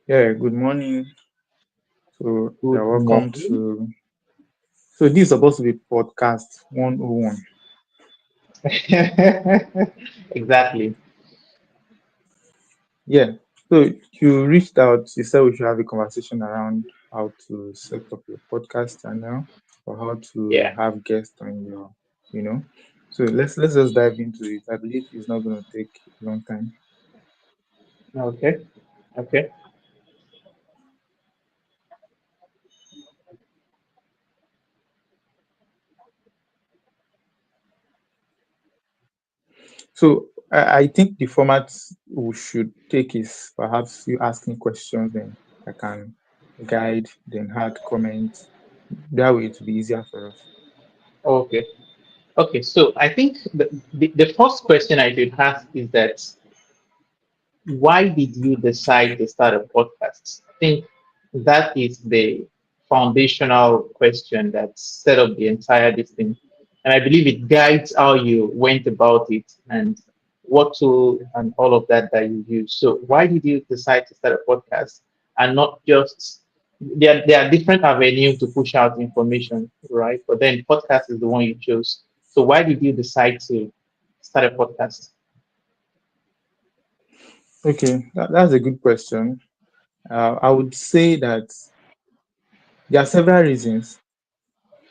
Yeah, good morning. So you're Good welcome morning. to. So this is supposed to be podcast 101. Exactly. Yeah. So you reached out. You said we should have a conversation around how to set up your podcast channel or how to Yeah. have guests on your, you know. So let's just dive into it. I believe it's not going to take a long time. Okay. Okay. So I think the format we should take is perhaps you asking questions, then I can guide, then add comments. That way it will be easier for us. Okay. Okay. So I think the first question I should ask is that why did you decide to start a podcast? I think that is the foundational question that set up the entire this thing. And I believe it guides how you went about it and what tool and all of that that you use. So why did you decide to start a podcast and not just there are different avenues to push out information, right? But then podcast is the one you chose. So why did you decide to start a podcast? Okay, that's a good question. I would say that there are several reasons,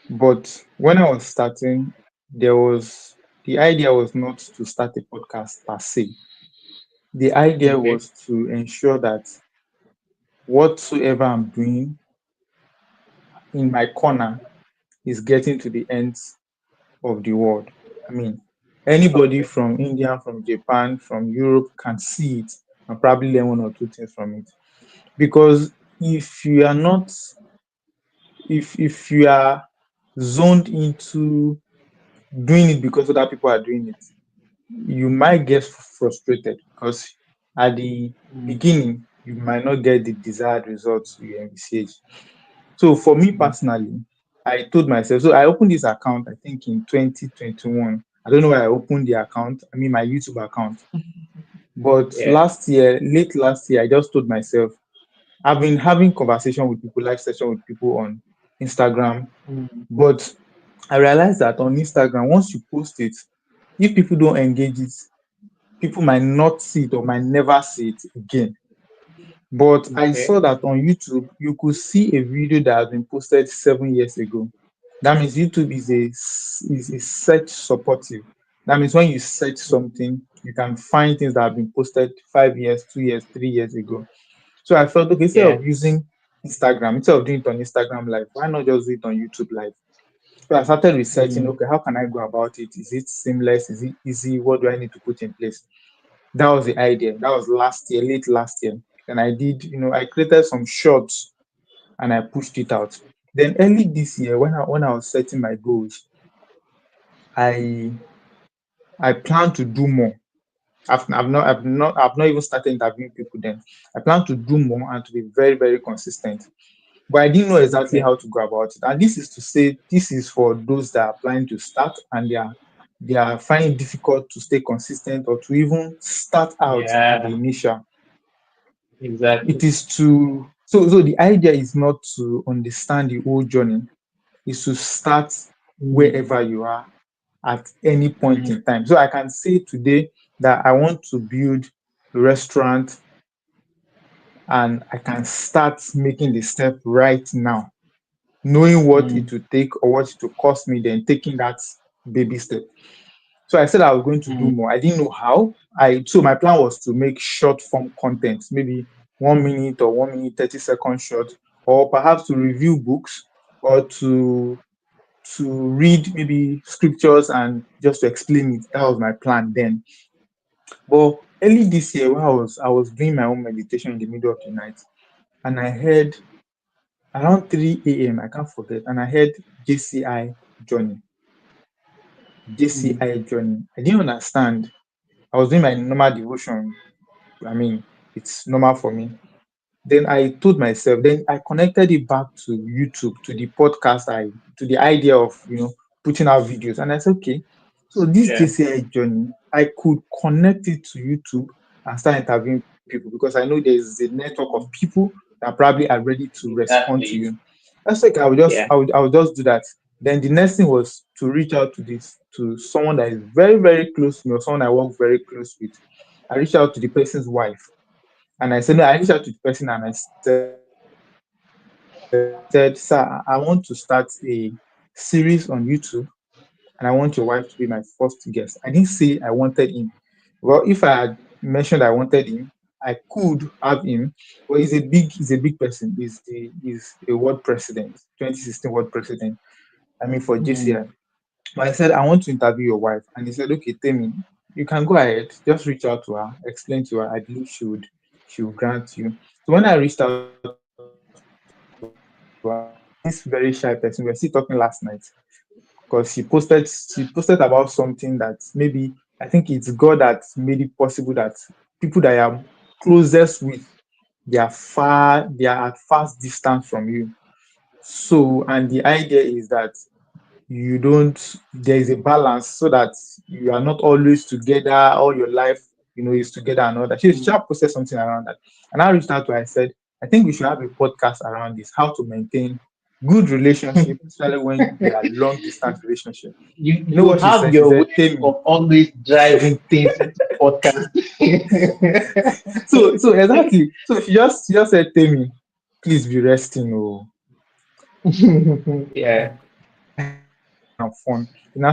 but when I was starting, there was the idea was not to start a podcast per se. The idea Okay. was to ensure that whatsoever I'm doing in my corner is getting to the ends of the world. I mean, anybody Okay. from India, from Japan, from Europe can see it and probably learn one or two things from it. Because if you are not, if you are zoned into doing it because other people are doing it, you might get frustrated because at the Mm, beginning you might not get the desired results you envisage. So for me mm, personally, I told myself, so I opened this account, I think in 2021. I don't know why I opened the account, I mean my YouTube account. But yeah. last year, late last year, I just told myself, I've been having conversation with people, live session with people on Instagram. Mm, But I realized that on Instagram, once you post it, if people don't engage it, people might not see it or might never see it again. But I okay. saw that on YouTube, you could see a video that has been posted 7 years ago. That means YouTube is a search supportive. That means when you search something, you can find things that have been posted 5 years, 2 years, 3 years ago. So I felt okay, instead Yeah. of using Instagram, instead of doing it on Instagram Live, why not just do it on YouTube Live? So I started researching, Mm, okay, how can I go about it? Is it seamless? Is it easy? What do I need to put in place? That was the idea. That was last year, late last year. And I did, I created some shorts and I pushed it out. Then early this year, when I was setting my goals, I I plan to do more. I've not even started interviewing people then. I plan to do more and to be very, very consistent. But I didn't know exactly okay. how to go about it. And this is to say this is for those that are planning to start and they are finding it difficult to stay consistent or to even start out at the Yeah. initial. It Exactly. is to so the idea is not to understand the whole journey, is to start Mm, wherever you are at any point mm, in time. So I can say today that I want to build a restaurant and I can start making the step right now, knowing what mm, it will take or what it will cost me, then taking that baby step. So I said I was going to do mm, more. I didn't know how. So my plan was to make short form content, maybe 1 minute or 1 minute 30-second short, or perhaps to review books or to read maybe scriptures and just to explain it. That was my plan then. But early this year, when I was doing my own meditation in the middle of the night, and I heard around 3 a.m. I can't forget, and I heard JCI journey. mm, JCI journey. I didn't understand. I was doing my normal devotion. I mean, it's normal for me. Then I told myself, then I connected it back to YouTube, to the podcast, to the idea of putting out videos. And I said, okay, so this yeah. JCI journey, I could connect it to YouTube and start interviewing. people because I know there's a network of people that probably are ready to respond to Exactly. you. That's like Yeah. I would just do that. Then the next thing was to reach out to someone that is very, very close to me or someone I work very close with. I reached out to the person's wife and I said, no, I reached out to the person and I said, sir, I want to start a series on YouTube and I want your wife to be my first guest. I didn't say I wanted him. Well, if I had mentioned I wanted him, I could have him, but he's a big person. He's a world president, 2016 world president. I mean for JCI. Mm. But I said I want to interview your wife, and he said, okay, tell me, you can go ahead, just reach out to her, explain to her. I believe she would grant you. So when I reached out to her, this very shy person, we were still talking last night because she posted about something that maybe I think it's God that made it possible that people that I am closest with they are at fast distance from you. So and the idea is that you don't there is a balance so that you are not always together all your life, is together and all that. She Mm. just posted something around that. And I reached out to her, I said, I think we should have a podcast around this, how to maintain good relationship, especially when they are long distance relationship. You know You what she have said? She your said, way Tell of always driving things into podcast. so exactly. So she just said, Tell me, please be resting. Oh, I Yeah.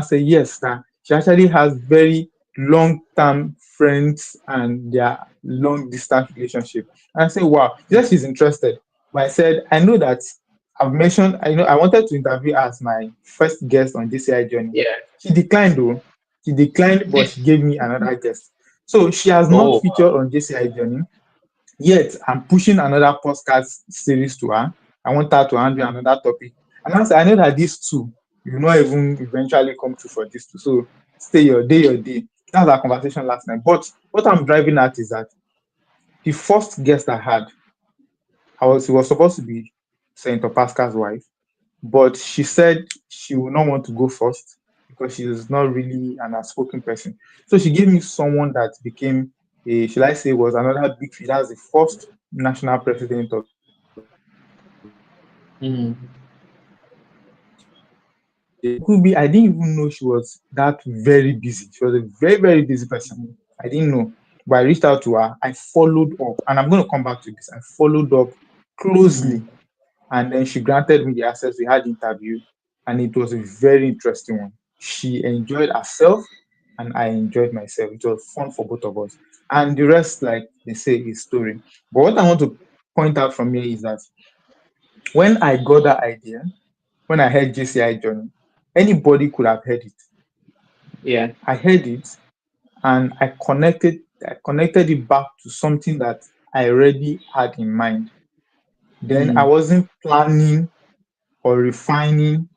said, yes, sir. She actually has very long-term friends and their long-distance relationship. And I say, wow. She said she's interested. But I said, I know that I've mentioned, I wanted to interview her as my first guest on DCI Journey. She declined though. Yeah. She declined, but she gave me another guest. So she has not featured on DCI Journey. Oh. Yet I'm pushing another podcast series to her. I want her to handle another topic. And I know that these two, you will not even eventually come through for these two. So stay your day, your day. That was our conversation last night. But what I'm driving at is that the first guest I had, he was supposed to be Senator Pascal's wife, but she said she would not want to go first because she is not really an outspoken person. So she gave me someone that became should I say, was another big fish. That's the first national president of Mm. it could be. I didn't even know she was that very busy. She was a very, very busy person. I didn't know. But I reached out to her. I followed up, and I'm going to come back to this. I followed up Mm. closely, and then she granted me the access. We had interview, and it was a very interesting one. She enjoyed herself, and I enjoyed myself. It was fun for both of us. And the rest, like they say, is story. But what I want to point out from here is that when I got that idea, when I heard JCI Journey, anybody could have heard it. Yeah. I heard it and I connected it back to something that I already had in mind. Then I Mm. wasn't planning or refining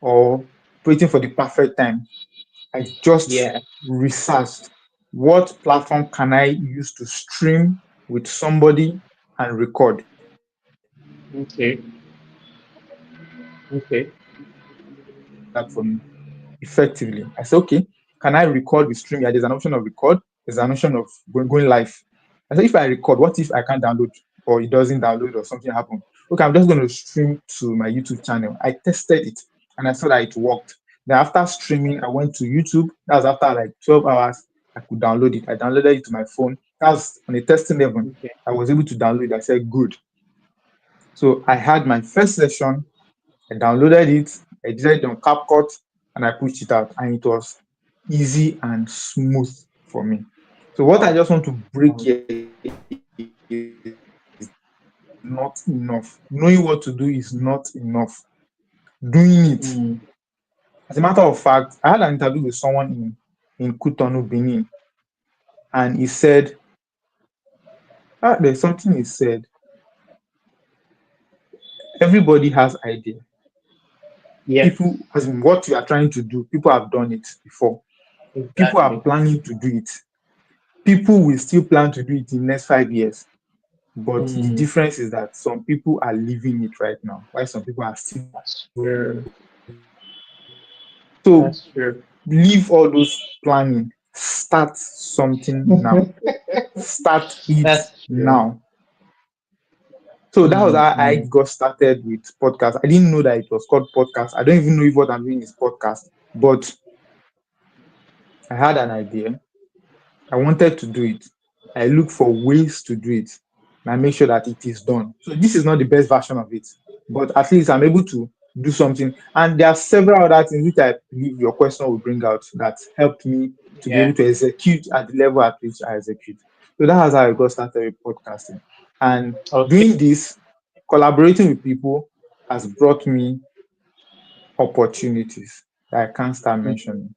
or waiting for the perfect time. I just Yeah. researched what platform can I use to stream with somebody and record. Okay. Okay. That for me effectively. I said, okay, can I record with stream? Yeah, there's an option of record, there's an option of going live. I said, if I record, what if I can't download or it doesn't download or something happened? Okay, I'm just going to stream to my YouTube channel. I tested it and I saw that it worked. Then after streaming, I went to YouTube. That was after like 12 hours. I could download it. I downloaded it to my phone. That was on a testing level. Okay. I was able to download it. I said, good. So I had my first session. I downloaded it, I did it on CapCut, and I pushed it out, and it was easy and smooth for me. So what I just want to break here is that not enough. Knowing what to do is not enough. Doing it. Mm. As a matter of fact, I had an interview with someone in Cotonou, Benin, and he said, there's something he said. Everybody has idea. Yeah. People, as in what you are trying to do, people have done it before. People are Exactly. planning to do it. People will still plan to do it in the next 5 years. But the Mm. difference is that some people are living it right now, while some people are still That's waiting for it. true. So That's true. leave all those planning. Start something now. Start it That's true. now. So that was Mm, how I mm, got started with podcast. I didn't know that it was called podcast. I don't even know if what I'm doing is podcast, but I had an idea. I wanted to do it. I look for ways to do it. And I make sure that it is done. So this is not the best version of it, but at least I'm able to do something. And there are several other things which I believe your question will bring out that helped me to be yeah. able to execute at the level at which I execute. So that was how I got started with podcasting. And Okay. doing this, collaborating with people has brought me opportunities that I can't start mentioning.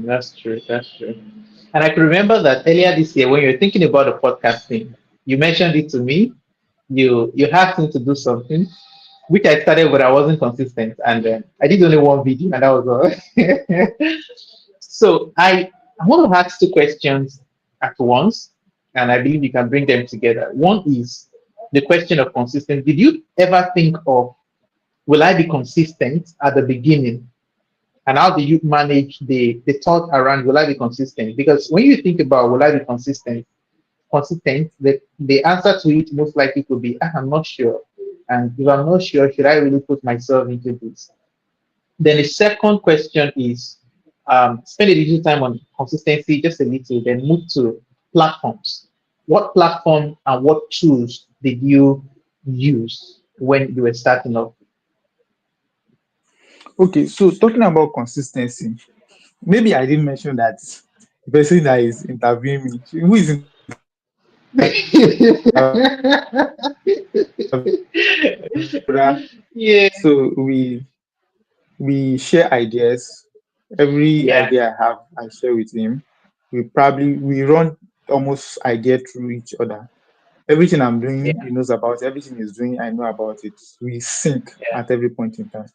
That's true. That's true. And I can remember that earlier this year when you were thinking about the podcasting, you mentioned it to me. You asked me to do something, which I started, but I wasn't consistent, and I did only one video, and that was all. So I want to ask two questions at once, and I believe you can bring them together. One is the question of consistency. Did you ever think of, will I be consistent at the beginning? And how do you manage the thought around, will I be consistent? Because when you think about, will I be consistent, the answer to it most likely could be, "Ah, I'm not sure. And if I'm not sure, should I really put myself into this?" Then the second question is, spend a little time on consistency, just a little, then move to platforms. What platform and what tools did you use when you were starting off? Okay, so talking about consistency, maybe I didn't mention that the person that is interviewing me, who is interviewing me, is my brother. Yeah, So we share ideas. Every yeah, idea I have, I share with him. We run almost idea through each other. Everything I'm doing, yeah, he knows about. Everything he's doing, I know about it. We sync yeah. at every point in time.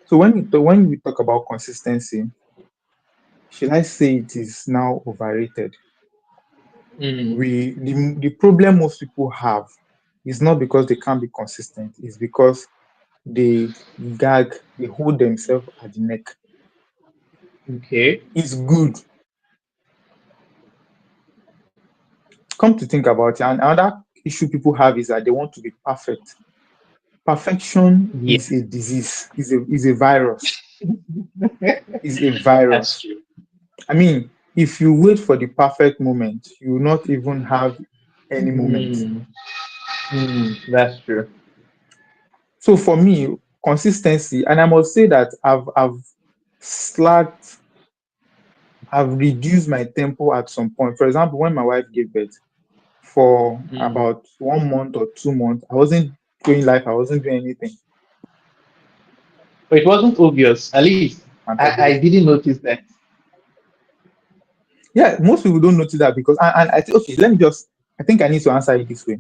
So when we talk about consistency, should I say it is now overrated? Mm, The problem most people have is not because they can't be consistent, it's because they they hold themselves at the neck. okay. It's good. Come to think about it, and another issue people have is that they want to be perfect. Perfection Yeah, is a disease, is a virus, is a that's virus. true. I mean, if you wait for the perfect moment, you will not even have any moment. Mm, that's true. So for me, consistency, and I must say that I've slacked, I've reduced my tempo at some point. For example, when my wife gave birth, for Mm. about 1 month or 2 months, I wasn't going live, I wasn't doing anything. But it wasn't obvious. At least I Accountability. didn't notice that. Yeah, most people don't notice that because and I think okay, let me just I think I need to answer it this way.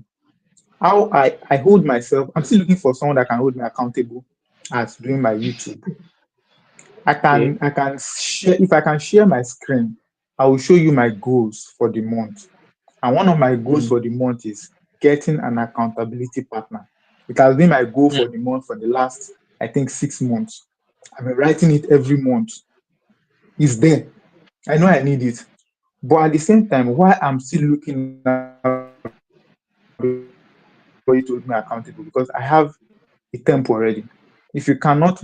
How I hold myself, I'm still looking for someone that can hold me accountable as doing my YouTube. Okay. I can share if I can share my screen, I will show you my goals for the month. And one of my goals Mm, for the month is getting an accountability partner. It has been my goal mm, for the month for the last, I think, 6 months. I've been writing it every month. It's there. I know I need it. But at the same time, why I'm still looking out for somebody to hold me accountable, because I have a tempo already. If you cannot match my tempo,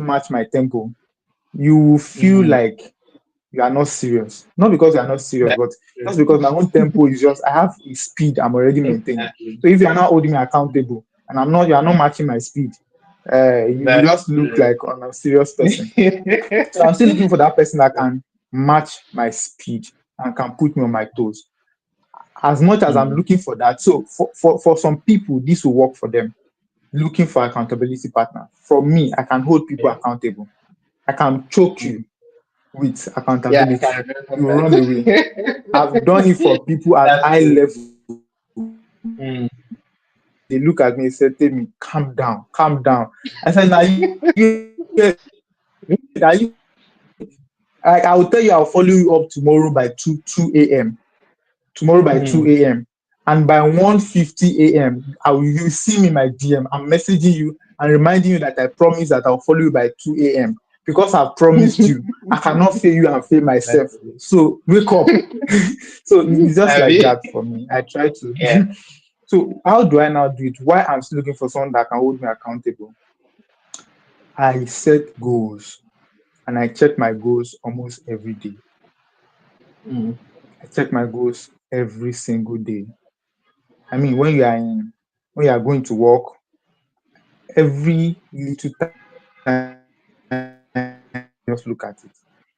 you will feel like mm. you are not serious. Not because you are not serious, but just That's because my own true. tempo is just I have a speed I'm already maintaining. So if you are Exactly. not holding me accountable and you are not matching my speed, you will just That's look like true. on a serious person. So I'm still looking for that person that can match my speed and can put me on my toes. As much as I'm Mm, looking for that, so for some people, this will work for them. Looking for accountability partner. For me, I can hold people yeah. accountable. I can choke Mm. you with Yeah, I accountability. can remember You run away. that. I've done it for people at That's high true. level. Mm. They look at me and say, "Tell me, calm down, calm down." I said, "Now I will tell you, I'll follow you up tomorrow by 2 a.m. Tomorrow by 2 Mm. a.m. And by 1:50 a.m., you see me in my DM. I'm messaging you and reminding you that I promise that I'll follow you by 2 a.m. because I've promised you, I cannot fail you and fail myself. Exactly. So wake up. So it's just I like mean, that for me. I try to. yeah. So how do I now do it? Why I'm still looking for someone that can hold me accountable? I set goals and I check my goals almost every day. Mm, I check my goals every single day. I mean, when you are going to work, every little time just look at it.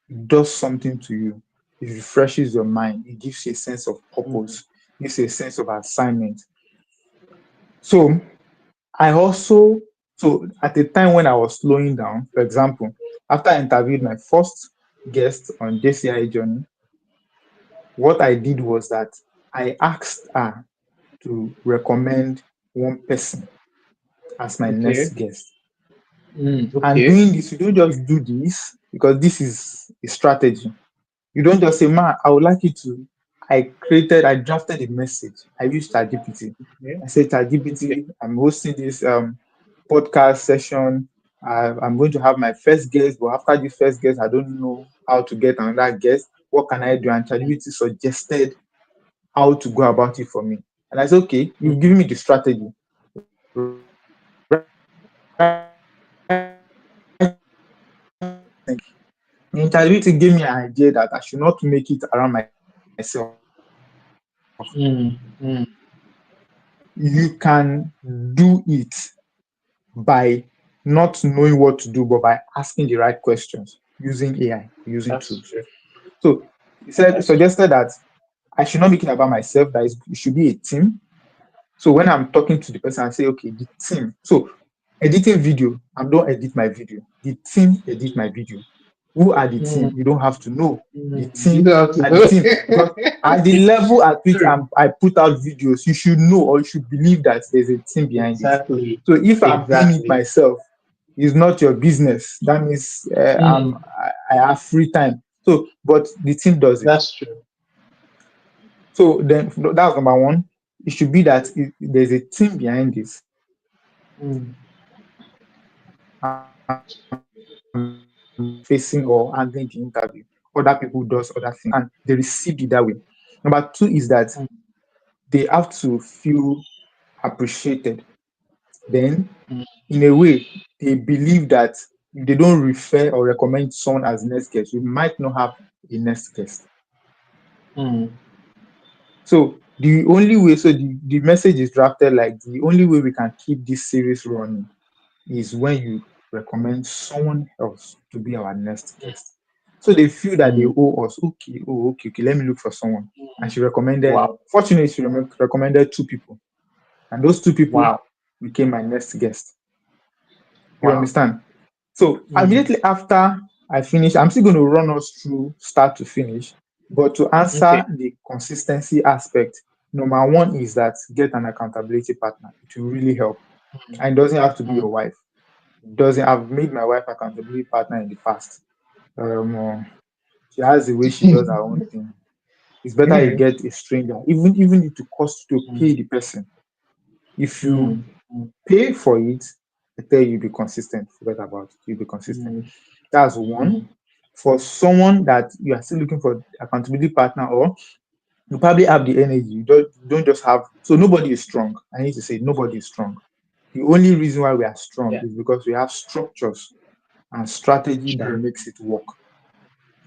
It does something to you. It refreshes your mind. It gives you a sense of mm, purpose. It gives you a sense of assignment. So I also, so at the time when I was slowing down, for example, after I interviewed my first guest on JCI journey, what I did was that I asked her to recommend one person as my next okay. guest. And Okay. doing this, you don't just do this because this is a strategy. You don't just say, "Man, I would like you to." I drafted a message. I used ChatGPT. Yeah. I said, Okay. ChatGPT, I'm hosting this podcast session. I'm going to have my first guest, but after the first guest, I don't know how to get another guest. What can I do? And ChatGPT suggested how to go about it for me. And I said, okay, Mm, you've given me the strategy. Right now, the ChatGPT gave me an idea that I should not make it around myself. mm, mm. You can do it by not knowing what to do, but by asking the right questions using AI, using That's tools. true. So he said, That's true. suggested that I should not make it about myself, that it should be a team. So when I'm talking to the person, I say, okay, the team. So editing video, I don't edit my video. The team edit my video. Who are the team? Mm, You don't have to know. The you team don't have to are the know. team because at the level at which True. I put out videos, you should know or you should believe that there's a team behind it. Exactly. So if I'm doing it Exactly. myself, it's not your business. That means Mm, I have free time. So, but the team does it. that's true. So then that's number one. It should be that there's a team behind this Mm, facing or handling the interview. Other people does other things and they receive it that way. Number two is that mm, they have to feel appreciated. Then, mm, in a way, they believe that if they don't refer or recommend someone as next guest, we might not have a next guest. mm, So the only way, so the message is drafted like the only way we can keep this series running is when you recommend someone else to be our next guest. So they feel that they mm, owe us. Okay, oh, okay, okay, let me look for someone. And she recommended, wow. fortunately, she recommended two people. And those two people Wow. became my next guest. You Wow. understand? So Mm, immediately after I finish, I'm still going to run us through start to finish. But to answer okay. the consistency aspect, number one is that get an accountability partner. It will really help. And it doesn't have to be Mm, your wife. It doesn't. I've made my wife accountability partner in the past. She has the way she does her own thing. It's better you mm, get a stranger, even if it costs to mm, pay the person. If you mm, mm, pay for it, I tell you, be consistent. Forget about it. You be consistent. mm, That's one. mm, For someone that you are still looking for accountability partner, or you probably have the energy. You don't just have. So nobody is strong. I need to say nobody is strong. The only reason why we are strong yeah. is because we have structures and strategy that True. makes it work.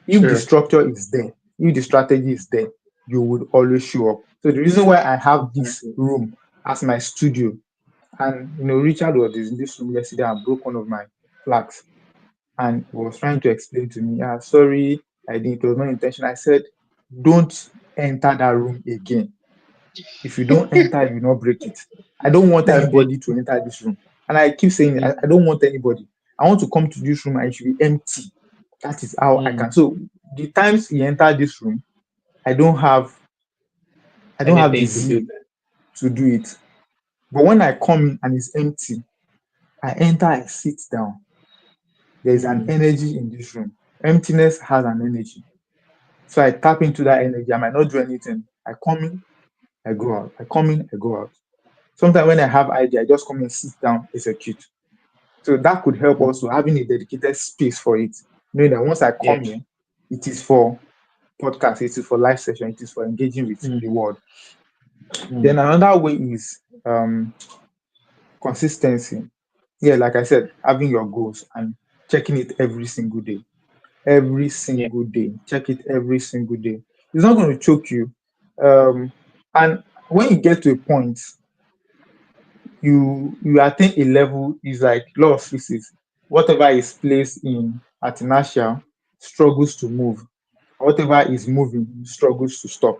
If the True. structure is there, if the strategy is there, you would always show up. So the reason why I have this Exactly. room as my studio, and Richard was in this room yesterday and broke one of my flags and was trying to explain to me, sorry, I didn't, it was not intentional. I said, don't enter that room again. If you don't enter, you will not break it. I don't want Okay. anybody to enter this room. And I keep saying it, I Mm, don't want anybody. I want to come to this room and it should be empty. That is how I mm. can. So the times he entered this room, I don't have I don't have the Anything to do zeal that. to do it. But when I come in and it's empty, I enter, I sit down. There's an Mm, energy in this room. Emptiness has an energy. So I tap into that energy. I might not do anything. I come in, I go out. I come in, I go out. Sometimes when I have idea, I just come and sit down, execute. So that could help Mm. also having a dedicated space for it. Knowing that once I Yeah. come here, it is for podcast, it is for live session, it is for engaging with Mm. the world. Mm. Then another way is consistency. Yeah, like I said, having your goals and checking it every single day. Every Yeah. single day. Check it every single day. It's not going to choke you. Um, and when you get to a point, you attain a level is like law of physics. Whatever is placed in at inertia struggles to move. Whatever is moving struggles to stop.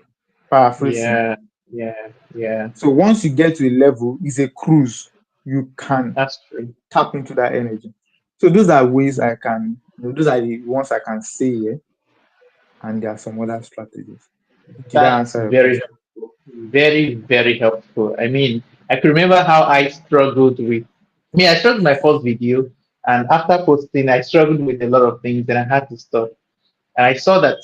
Paraphrasing. Yeah. Yeah. Yeah. So once you get to a level, it's a cruise. You can That's true. tap into that energy. So those are ways Mm. I can, those are the ones I can say here, and there are some other strategies. Did I That's answer your very question? helpful. Very, very helpful. I mean, I can remember how I struggled with me. I struggled with my first video, and after posting, I struggled with a lot of things, and I had to stop. And I saw that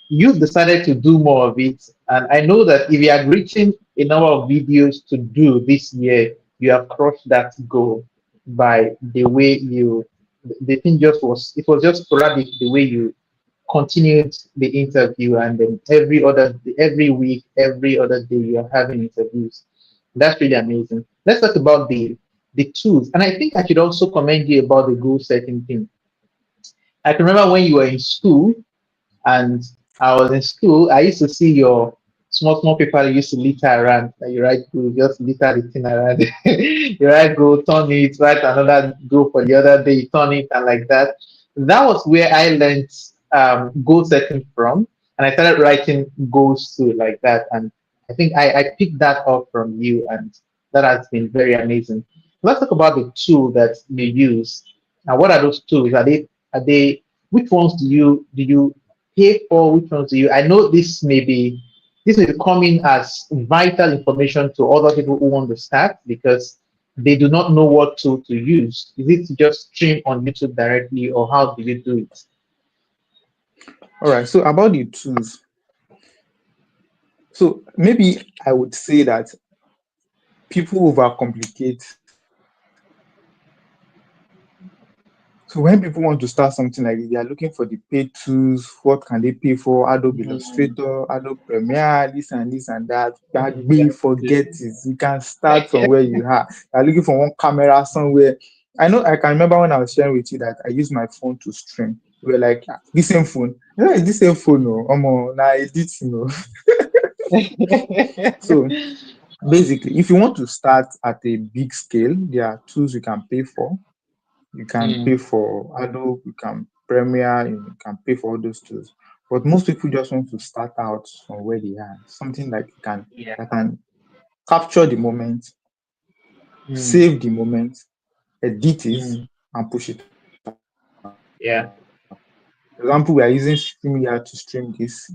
you've decided to do more of it. And I know that if you are reaching a number of videos to do this year, you have crushed that goal by the way you, the thing just was, it was just sporadic the way you continued the interview, and then every week, every other day, you're having interviews. That's really amazing. Let's talk about the tools. And I think I should also commend you about the goal setting thing. I can remember when you were in school, and I was in school, I used to see your small paper you used to litter around. Like you write go, just litter the thing around. You write go, turn it, write another go for the other day, turn it, and like that. That was where I learned goal setting from. And I started writing goals too, like that. And I think I picked that up from you, and that has been very amazing. Let's talk about the tool that you use. Now, what are those tools? Are they which ones do you pay for, which ones do you? I know this may be coming as vital information to other people who want to start because they do not know what tool to use. Is it to just stream on YouTube directly, or how do you do it? All right. So about the tools. So maybe I would say that people overcomplicate. So when people want to start something like this, they are looking for the paid tools. What can they pay for? Adobe Mm, Illustrator, Adobe Premiere, this and that. That yeah. we forget it. You can start from where you are. You are looking for one camera somewhere. I know I can remember when I was sharing with you that I use my phone to stream. We were like, "Ah, this same phone. Yeah, it's this same phone. No, now edit, So basically, if you want to start at a big scale, there are tools you can pay for. You can pay Mm, for Adobe, you can Premiere, you can pay for all those tools. But most people just want to start out from where they are, something yeah. that can capture the moment, Mm, save the moment, edit it, mm, and push it. yeah. For example, we are using StreamYard to stream this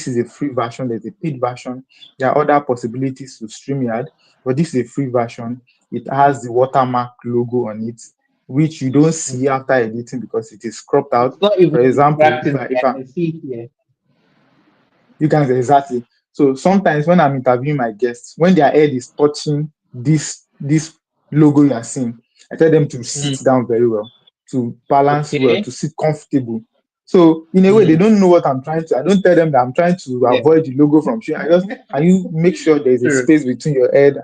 is a free version. There's a paid version. There are other possibilities to StreamYard, but this is a free version. It has the watermark logo on it, which you don't see Mm. after editing because it is cropped out. It's not even For example, distracting. I can see it here. you can exactly. So sometimes when I'm interviewing my guests, when their head is touching this logo you are seeing, I tell them to sit Mm, down very well, to balance well, okay. to sit comfortable. So in a way, they Mm, don't know what I'm trying to. I don't tell them that I'm trying to yeah. avoid the logo from showing. I just can you make sure there is a True. space between your head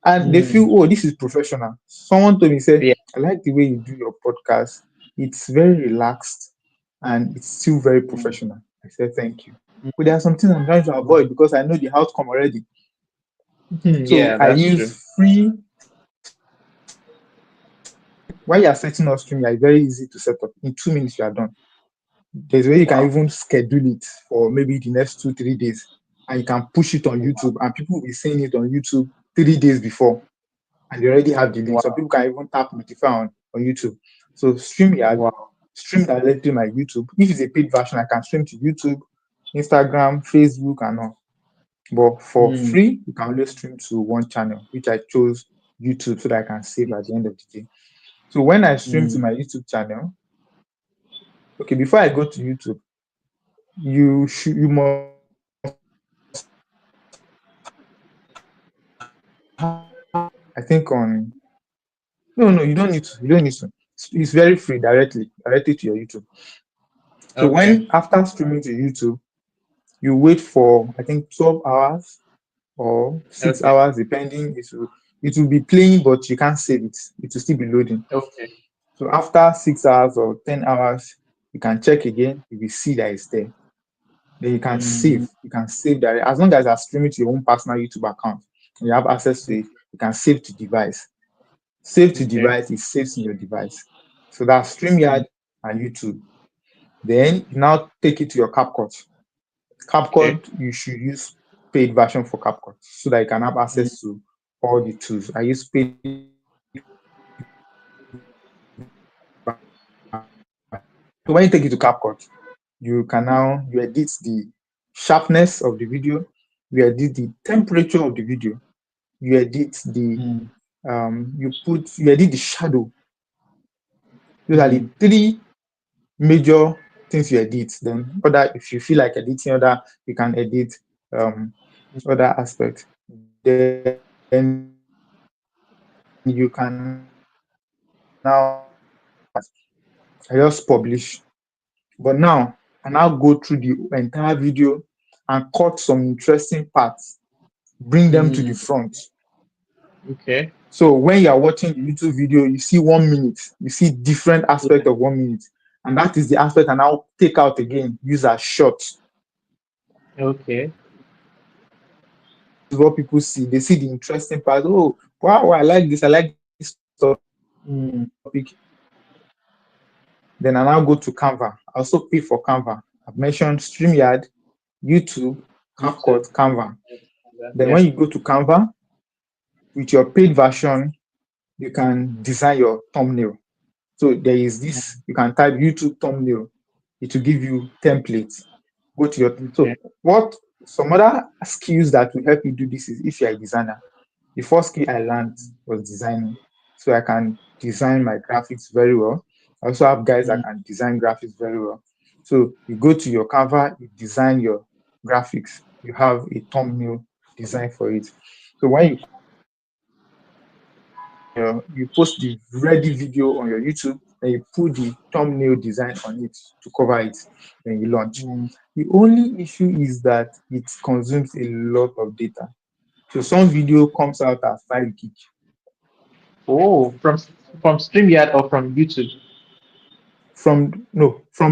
and they feel, Mm, oh, this is professional. Someone told me, say, yeah. I like the way you do your podcast. It's very relaxed and it's still very Mm, professional. I said, thank you. But mm, there are some things I'm trying to mm. avoid because I know the outcome already. So Yeah, I that's true. use free. While you are setting up stream, it's very easy to set up. In 2 minutes, you are done. There's where you can Wow. even schedule it for maybe the next 2, 3 days, and you can push it on Wow. YouTube, and people will be seeing it on YouTube 3 days before, and they already have the link. Some Wow. people can even tap notify on YouTube. So StreamYard, Wow. stream directly to my YouTube. If it's a paid version, I can stream to YouTube, Instagram, Facebook, and all. But for Mm, free, you can only stream to one channel, which I chose YouTube so that I can save at the end of the day. So when I stream to mm. my YouTube channel, okay, before I go to YouTube, you must have, I think on No, no, you don't need to. You don't need to. It's very free directly to your YouTube. So Okay. when after streaming to YouTube, you wait for I think 12 hours or six Okay. hours, depending. It will be playing, but you can't save it. It will still be loading. Okay. So after 6 hours or 10 hours, you can check again. You will see that it's there. Then you can Mm, save. You can save that as long as you're streaming to your own personal YouTube account and you have access to it. You can save to device. Save to okay. device is saves in your device. So that's StreamYard Mm, and YouTube. Then you now take it to your CapCut. okay. CapCut, you should use paid version for CapCut so that you can have Mm, access to all the tools. I use paid so when you take it to CapCut, you can now you edit the sharpness of the video, you edit the temperature of the video, you edit the mm, you edit the shadow. Those are the mm, three major things you edit. Then other if you feel like editing other, you can edit um other aspects. Then you can now I just publish. But now I now go through the entire video and cut some interesting parts, bring them to the mm, front. okay. So when you are watching the YouTube video, you see 1 minute, you see different Yeah. aspect of 1 minute, and that is the aspect I now take out again, use as short. Okay. This is what people see. They see the interesting part. Oh, wow, I like this. I like this topic. Mm, Then I now go to Canva. I also pay for Canva. I've mentioned StreamYard, YouTube, YouTube. CapCut, Canva. Then Yeah. when you go to Canva, with your paid version, you can design your thumbnail. So there is this, you can type YouTube thumbnail. It will give you templates. Go to your Okay. so what some other skills that will help you do this is if you're a designer. The first skill I learned was designing. So I can design my graphics very well. I also have guys that Mm, can design graphics very well. So you go to your Canva, you design your graphics, you have a thumbnail design for it. So when you post the ready video on your YouTube, and you put the thumbnail design on it to cover it, then you launch. mm. The only issue is that it consumes a lot of data. So some video comes out as 5 gig. Oh, from StreamYard or from YouTube? From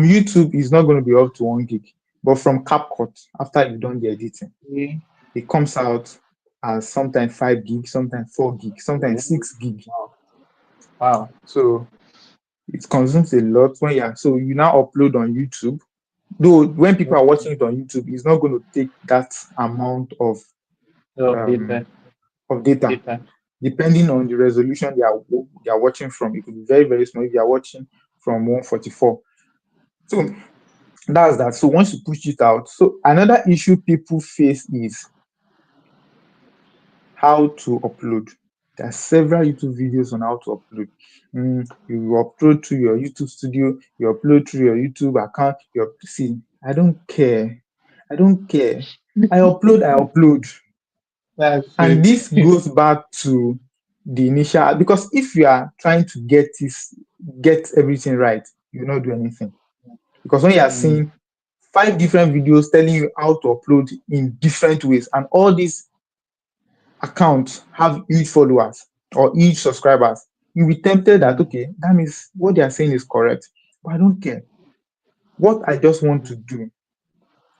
YouTube is not going to be up to 1 gig, but from CapCut, after you've done the editing, Okay. it comes out as sometimes 5 gig, sometimes 4 gig, sometimes Oh, 6 gig. wow. Wow. So it consumes a lot when you now upload on YouTube. Though when people are Okay. watching it on YouTube, it's not going to take that amount Oh, um, data. of data. Data. Depending on the resolution they are watching from, it could be very very small if you are watching from 144. So that's that. So once you push it out, so another issue people face is how to upload. There are several YouTube videos on how to upload. You upload to your YouTube studio, you upload to your YouTube account. See, I don't care. I don't care. I upload. That's And it. this goes back to the initial because if you are trying to get everything right, you will not do anything. Because when you are Mm, seeing 5 different videos telling you how to upload in different ways, and all these accounts have huge followers or huge subscribers, you'll be tempted that mm, okay, that means what they are saying is correct. But I don't care. What I just want to do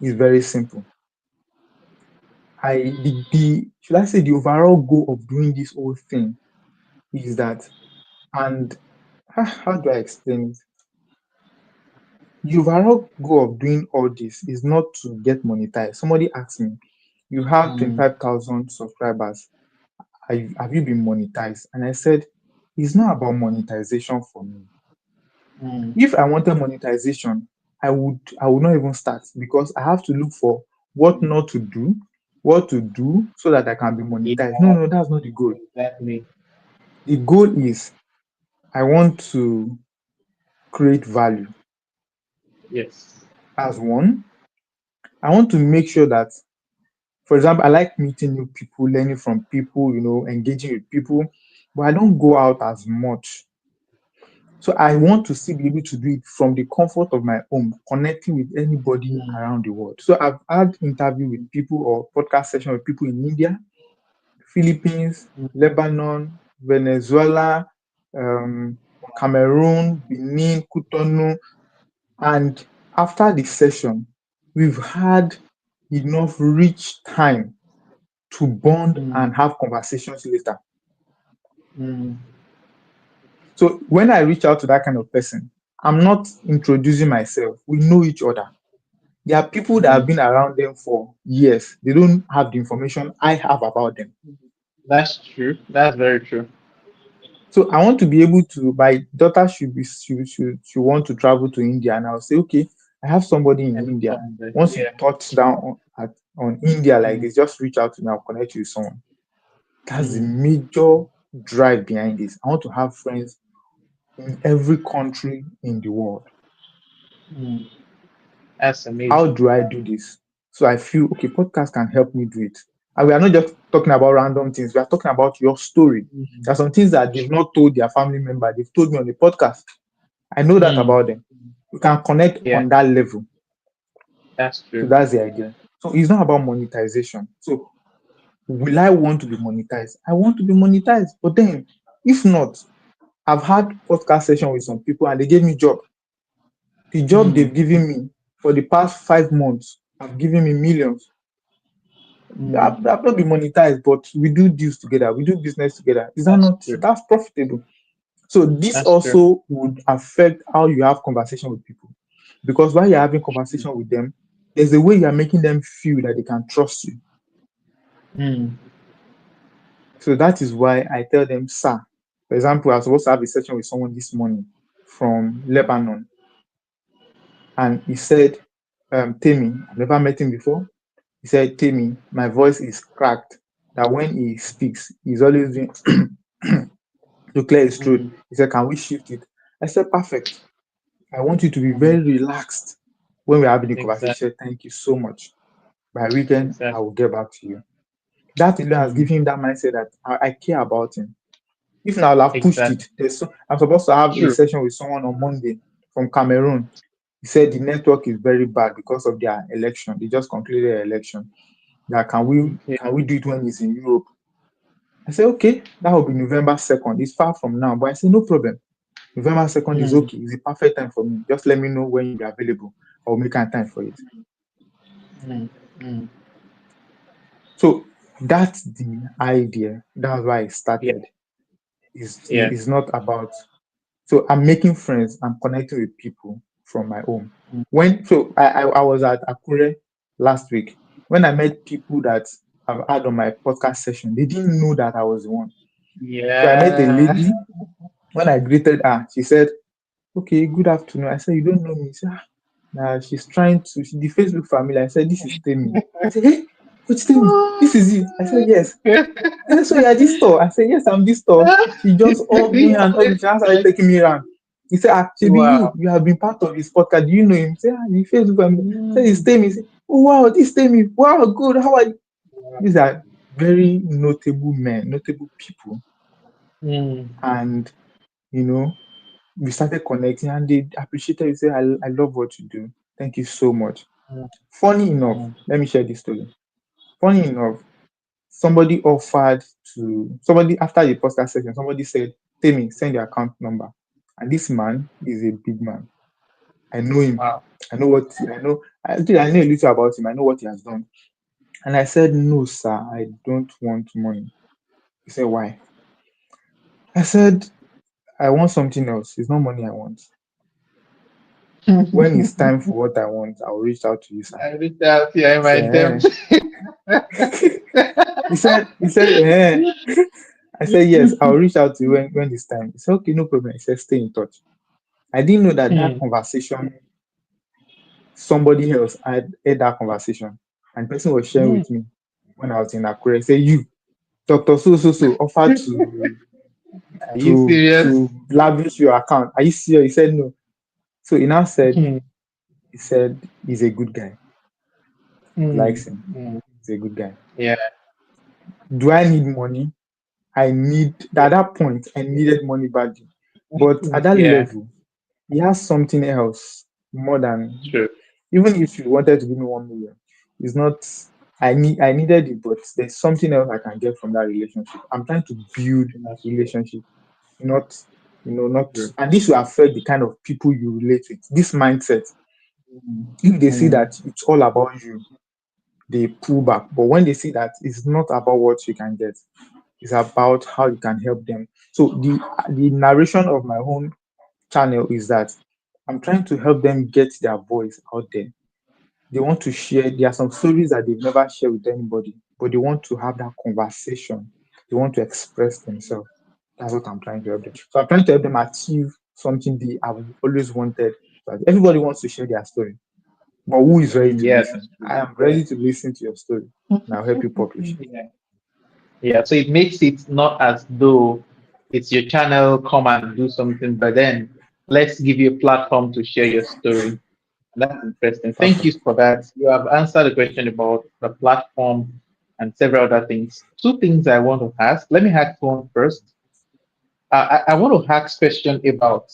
is very simple. The should I say the overall goal of doing this whole thing is that, and how do I explain it? The overall goal of doing all this is not to get monetized. Somebody asked me, "You have mm, 25,000 subscribers. Have you been monetized?" And I said, "It's not about monetization for me. mm. If I wanted monetization, I would not even start because I have to look for what not to do, what to do so that I can be monetized. No, Yeah, no, that's not the goal. exactly. The goal is I want to create value Yes. as one. I want to make sure that, for example, I like meeting new people, learning from people, engaging with people. but I don't go out as much. So I want to still be able to do it from the comfort of my home, connecting with anybody Mm, around the world. So I've had interview with people or podcast session with people in India, Philippines, mm, Lebanon, Venezuela, um, Cameroon, Benin, Cotonou, and after the session, we've had enough rich time to bond mm, and have conversations later. mm, So when I reach out to that kind of person, I'm not introducing myself. We know each other. There are people that have mm. been around them for years. They don't have the information I have about them. That's true. That's very true. So I want to be able to. My daughter should want to travel to India, and I'll say, okay, I have somebody in And India. from the Once you yeah. touch down on India like Mm, this, just reach out to me. I'll connect you with someone. That's the mm, major drive behind this. I want to have friends in every country in the world. mm. That's How amazing. do I do this? So I feel okay, podcast can help me do it. And we are not just talking about random things, we are talking about your story. Mm, There are some things that they've not told their family member, they've told me on the podcast. I know that mm. about them. We can connect Yeah, on that level. that's So true. that's the idea. So it's not about monetization. So will I want to be monetized? I want to be monetized. But then if not, I've had podcast session with some people and they gave me job. The job Mm, they've given me for the past 5 months have given me millions. mm. I've not been monetized, but we do deals together, we do business together. Is that That's not true. that's profitable? So this That's true. also would affect how you have conversation with people. Because while you're having Mm, conversation with them, there's a way you're making them feel that they can trust you. mm, So that is why I tell them, sir. For example, I was supposed to have a session with someone this morning from Lebanon, and he said, Temi, I've never met him before. He said, Temi, my voice is cracked. That when he speaks, he's always doing to clear his throat. mm. He said, can we shift it? I said, perfect. I want you to be Mm. very relaxed when we're having the Exactly. conversation. Thank you so much. By weekend, I Exactly. will get back to you. That alone has Mm. given him that mindset that I care about him. If not, I'll have pushed Exactly. it. I'm supposed to have a True. session with someone on Monday from Cameroon. He said the network is very bad because of their election. They just concluded their election. That Okay. can we do it when he's in Europe? I said, okay, that will be November 2nd. It's far from now, but I said, no problem. November 2nd is Mm. okay. It's a perfect time for me. Just let me know when you'll be available. I'll make a time for it. Mm. Mm. So that's the idea. That's why I Yeah. started. Yeah. It's not about, so I'm making friends. I'm connecting with people from my home. Mm. I was at Akure last week. When I met people that I've had on my podcast session, they didn't know that I was the one. So I met a Yeah. lady. When I greeted her, she said, okay, good afternoon. I said, you don't know me. She said, ah, nah, the Facebook family. I said, this is Temi. I said, hey, what's Temi? This is you. I said, yes. I said, so you're this store? I said, yes, I'm this store. She just hugged me and hugged me. She now started taking me around. He said, ah, Shebi, Wow. you have been part of this podcast. Do you know him? He said, ah, the Facebook family. I said, it's Mm. Temi. He said, oh, wow, this Temi. Wow, good. How are you? These are very notable men, notable people. Mm. And, you know, we started connecting and they appreciated it. Say, I love what you do. Thank you so much. Mm. Funny enough, Mm. let me share this story. Funny enough, somebody after the podcast session, somebody said, Temi, send your account number. And this man is a big man. I know him. Wow. I know a little about him. I know what he has done. And I said, no, sir, I don't want money. He said, why? I said, I want something else. It's not money I want. When it's time for what I want, I'll reach out to you, sir. I reached out here I in my said, attempt. eh. I said, yes, I'll reach out to you when it's time. He said, okay, no problem. He said, stay in touch. I didn't know that that Mm. conversation, somebody else had had that conversation. And the person was sharing Mm. with me when I was in Akure. He said, you, Dr. So offered Are you serious? to lavish your account. Are you serious? He said, no. So Mm. he said, he's a good guy. He Mm. likes him. Mm. He's a good guy. Yeah. Do I need money? I need Yeah. at that point I needed money badly. But at that Yeah. level, he has something else more than True. even if you wanted to give me 1 million, it's not I needed it, but there's something else I can get from that relationship. I'm trying to build That's true. relationship, not not True. and this will affect the kind of people you relate with. This mindset, if they see Mm. that it's all about you, they pull back. But when they see that it's not about what you can get, it's about how you can help them. So the narration of my own channel is that I'm trying to help them get their voice out there. They want to share. There are some stories that they've never shared with anybody, but they want to have that conversation. They want to express themselves. That's what I'm trying to help them. So I'm trying to help them achieve something they have always wanted. But everybody wants to share their story, but who is ready to Yeah, that's listen? true. I am ready to listen to your story, and I'll help you publish. Yeah. Yeah. So it makes it not as though it's your channel, come and do something, but then let's give you a platform to share your story. That's interesting. Thank you Perfect. for that. You have answered the question about the platform and several other things. Two things I want to ask. Let me ask one first. I want to ask question about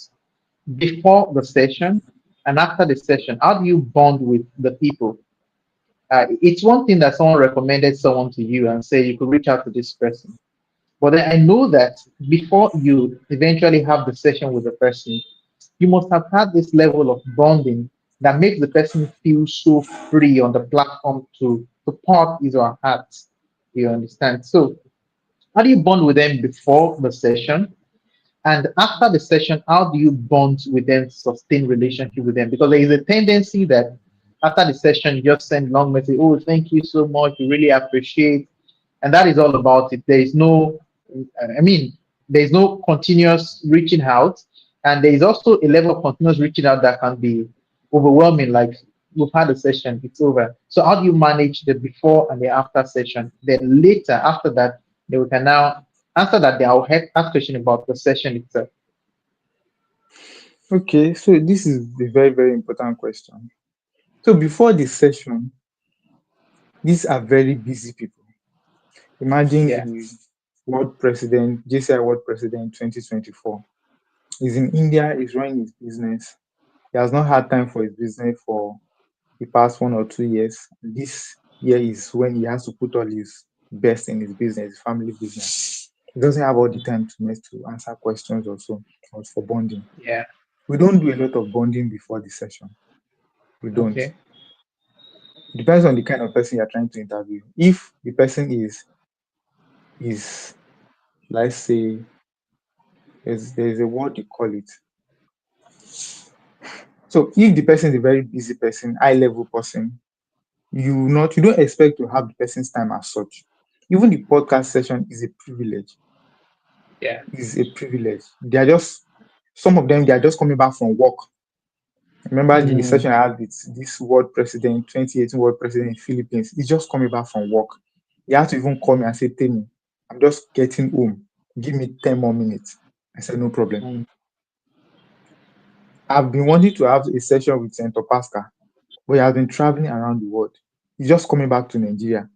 before the session and after the session. How do you bond with the people? It's one thing that someone recommended someone to you and say you could reach out to this person. But then I know that before you eventually have the session with the person, you must have had this level of bonding that makes the person feel so free on the platform to pour out his or her heart. You understand? So, how do you bond with them before the session? And after the session, how do you bond with them, sustain relationship with them? Because there is a tendency that after the session, you just send long message, oh, thank you so much, we really appreciate. And that is all about it. There is no, I mean, there is no continuous reaching out. And there is also a level of continuous reaching out that can be overwhelming. Like we've had a session, it's over. So how do you manage the before and the after session? Then later, after that, then we can now answer that. Then I'll ask question about the session itself. Okay, so this is a very, very important question. So before the session, these are very busy people. Imagine Yeah. the world president, JCI world president 2024. He's in India, he's running his business. He has not had time for his business for the past 1 or 2 years. This year is when he has to put all his best in his business, his family business. He doesn't have all the time to answer questions or so, or for bonding. Yeah. We don't do a lot of bonding before the session. We don't. Okay. It depends on the kind of person you're trying to interview. If the person is let's say there's a word you call it. So if the person is a very busy person, high level person, you don't expect to have the person's time as such. Even the podcast session is a privilege. Yeah. Is a privilege. They are just some of them they are just coming back from work. Remember the Mm, session I had with this world president, 2018 world president in Philippines. He's just coming back from work. He had to even call me and say, "Tell me, I'm just getting home. Give me 10 more minutes." I said, "No problem." mm, I've been wanting to have a session with Senator Pascal, but he has been traveling around the world. He's just coming back to Nigeria.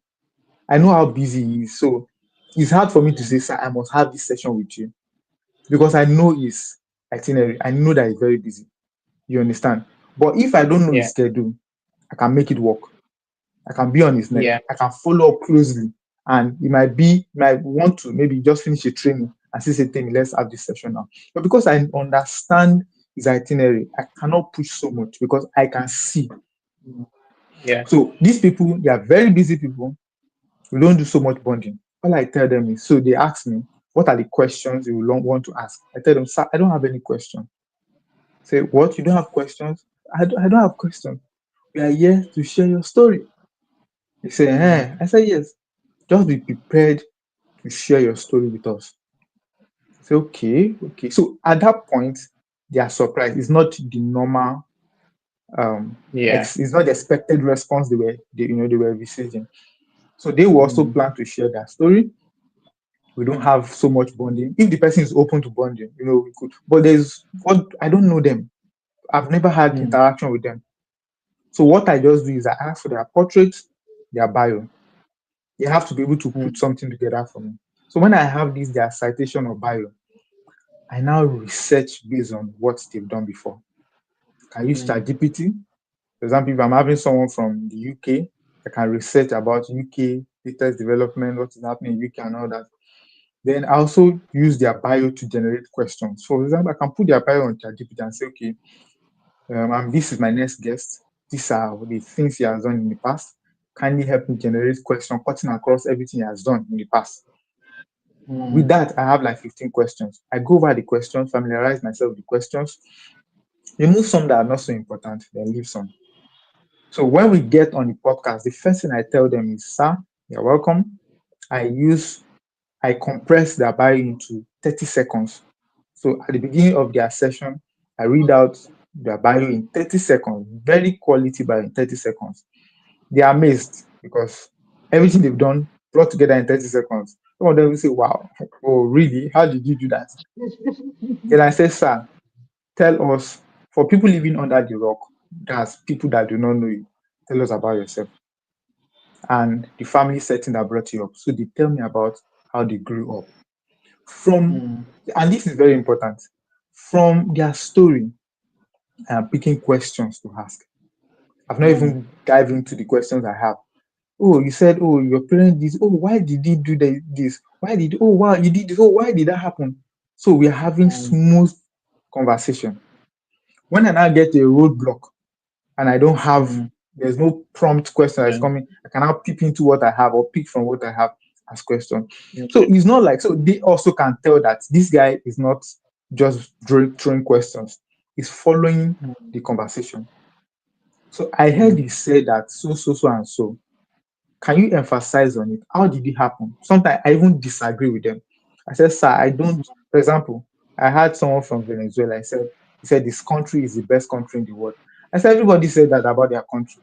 I know how busy he is, so it's hard for me to say, "Sir, I must have this session with you," because I know his itinerary. I know that he's very busy. You understand? But if I don't know his yeah. schedule, I can make it work. I can be on his neck. Yeah. I can follow up closely. And he might want to maybe just finish a training and say, "Tell me, let's have this session now." But because I understand his itinerary, I cannot push so much because I can see. Mm, yeah. So these people, they are very busy people. We don't do so much bonding. All I tell them is, so they ask me, what are the questions you will want to ask? I tell them, "Sir, I don't have any question." Say, "What? You don't have questions?" I don't have questions. We are here to share your story. They say, Mm, I say, yes. Just be prepared to share your story with us. Say, okay, okay. So at that point, they are surprised. It's not the normal, yeah. it's not the expected response they were receiving. So they will also Mm, plan to share their story. We don't have so much bonding. If the person is open to bonding, we could. But there's what I don't know them. I've never had mm, interaction with them. So what I just do is I ask for their portraits, their bio. They have to be able to put mm, something together for me. So when I have this their citation or bio, I now research based on what they've done before. I use Mm, ChatGPT. For example, if I'm having someone from the UK, I can research about UK latest development, what is happening in UK and all that. Then I also use their bio to generate questions. For example, I can put their bio on ChatGPT and say, okay, this is my next guest. These are the things he has done in the past. Kindly help me generate question cutting across everything he has done in the past. With mm, that, I have like 15 questions. I go over the questions, familiarize myself with the questions, remove some that are not so important, then leave some. So when we get on the podcast, the first thing I tell them is, sir, you're welcome. I use I compress their bio into 30 seconds. So at the beginning of their session, I read out their bio in 30 seconds, very quality bio in 30 seconds. They are amazed because everything they've done brought together in 30 seconds. Some of them will say, wow, oh, really? How did you do that? Then I say, sir, tell us, for people living under the rock, that's people that do not know you, tell us about yourself and the family setting that brought you up. So they tell me about how they grew up. From, mm, and this is very important, from their story, I am picking questions to ask. I've not mm, even dived into the questions I have. Oh, you said, oh, your parents this. Oh, why did he do this? Why did, oh, wow, you did this. Oh, why did that happen? So we are having mm, smooth conversation. When I now get a roadblock and I don't have, mm, there's no prompt question that's mm. coming, I can now peep into what I have or pick from what I have as question. So Okay. it's not like, so they also can tell that this guy is not just throwing questions, he's following Mm, the conversation. So I heard mm, he said that so and so. Can you emphasize on it? How did it happen? Sometimes I even disagree with them. I said, sir, I don't. For example, I had someone from Venezuela. I said, he said this country is the best country in the world. I said, everybody said that about their country.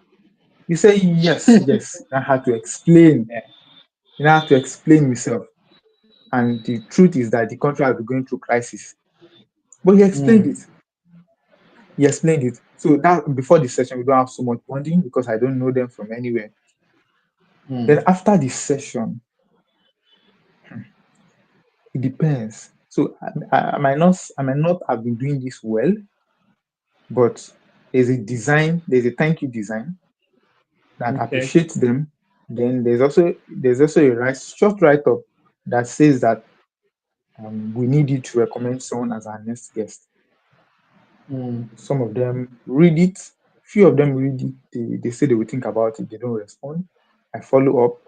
He said, yes, yes. I had to explain. yeah. I have to explain myself. And the truth is that the country has been going through crisis. But he explained Mm, it. He explained it. So that before the session, we don't have so much bonding because I don't know them from anywhere. mm, Then after the session, it depends. So I might not have been doing this well, but there's a thank you design that okay. appreciates them. Then there's also a short write up that says that we need you to recommend someone as our next guest. Mm, Some of them read it, few of them read it, they say they will think about it, they don't respond. I follow up.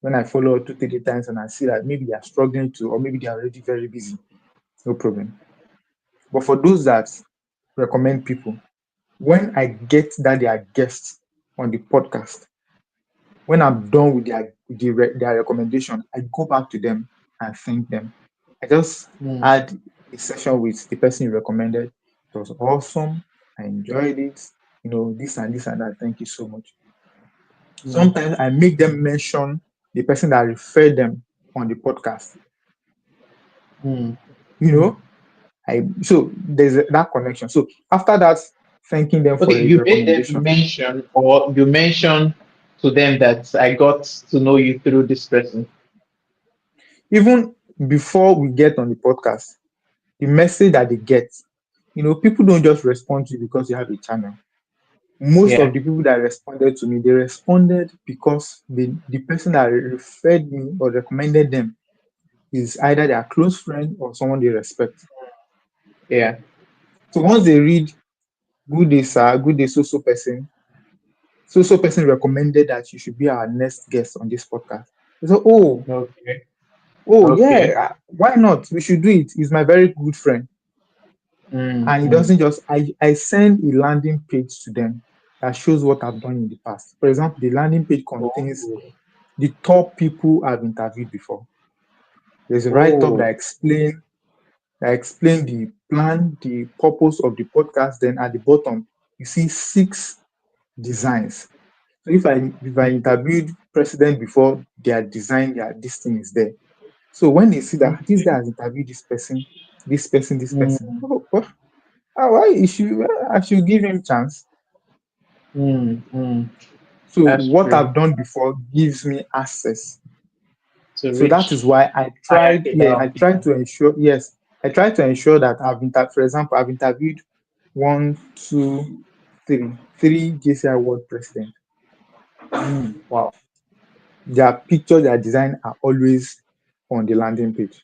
When I follow up 2, 3 times and I see that maybe they are struggling to, or maybe they are already very busy, no problem. But for those that recommend people, when I get that they are guests on the podcast, when I'm done with their recommendation, I go back to them and thank them. I just mm, had a session with the person you recommended. It was awesome. I enjoyed it. This and this and that. Thank you so much. mm, Sometimes I make them mention the person that referred them on the podcast. mm. You know, so there's that connection. So after that, thanking them for Okay, a you made them recommendation. mention, or you mention to them that I got to know you through this person. Even before we get on the podcast, the message that they get, people don't just respond to you because you have a channel. Most Yeah. of the people that responded to me, they responded because the person that referred me or recommended them is either their close friend or someone they respect. Yeah. So once they read, good day, sir, good day, so person recommended that you should be our next guest on this podcast. They say, Okay. oh, Okay. yeah, why not? We should do it. He's my very good friend. Mm, And it mm. doesn't just, I send a landing page to them that shows what I've done in the past. For example, the landing page Oh. contains the top people I've interviewed before. There's a write-up Oh. that explain the plan, the purpose of the podcast. Then at the bottom, you see 6 designs. So if I interviewed president before, their design, this thing is there. So when they see that this Okay. guy has interviewed this person, this person, this person, Mm, why I should give him chance. mm, mm. So That's what true. I've done before gives me access. to So that is reach why I higher tried, yeah, level I of tried people. to ensure, yes, I tried to ensure that for example, I've interviewed one, two, three JCI World presidents. Wow. Their pictures, their design are always on the landing page.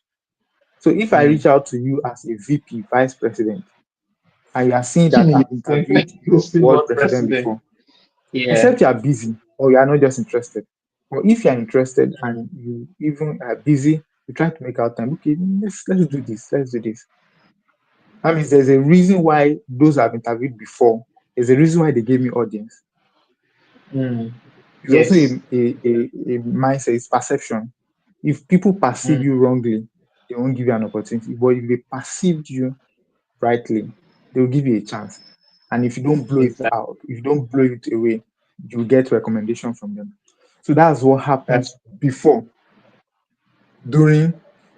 So if I Mm. reach out to you as a VP, vice president, and you are seeing that You I've interviewed your still world want president president. before, Yeah. except you are busy or you are not just interested. Or if you are interested Mm. and you even are busy, you try to make out time. Okay, let's do this. Let's do this. That means there's a reason why those I've interviewed before. There's a reason why they gave me audience. Mm. It's also Yes. a mindset, it's perception. If people perceive Mm. you wrongly, they won't give you an opportunity. But if they perceived you rightly, they will give you a chance. And if you don't blow it Exactly. out, if you don't blow it away, you get recommendation from them. So that's what happened That's before, during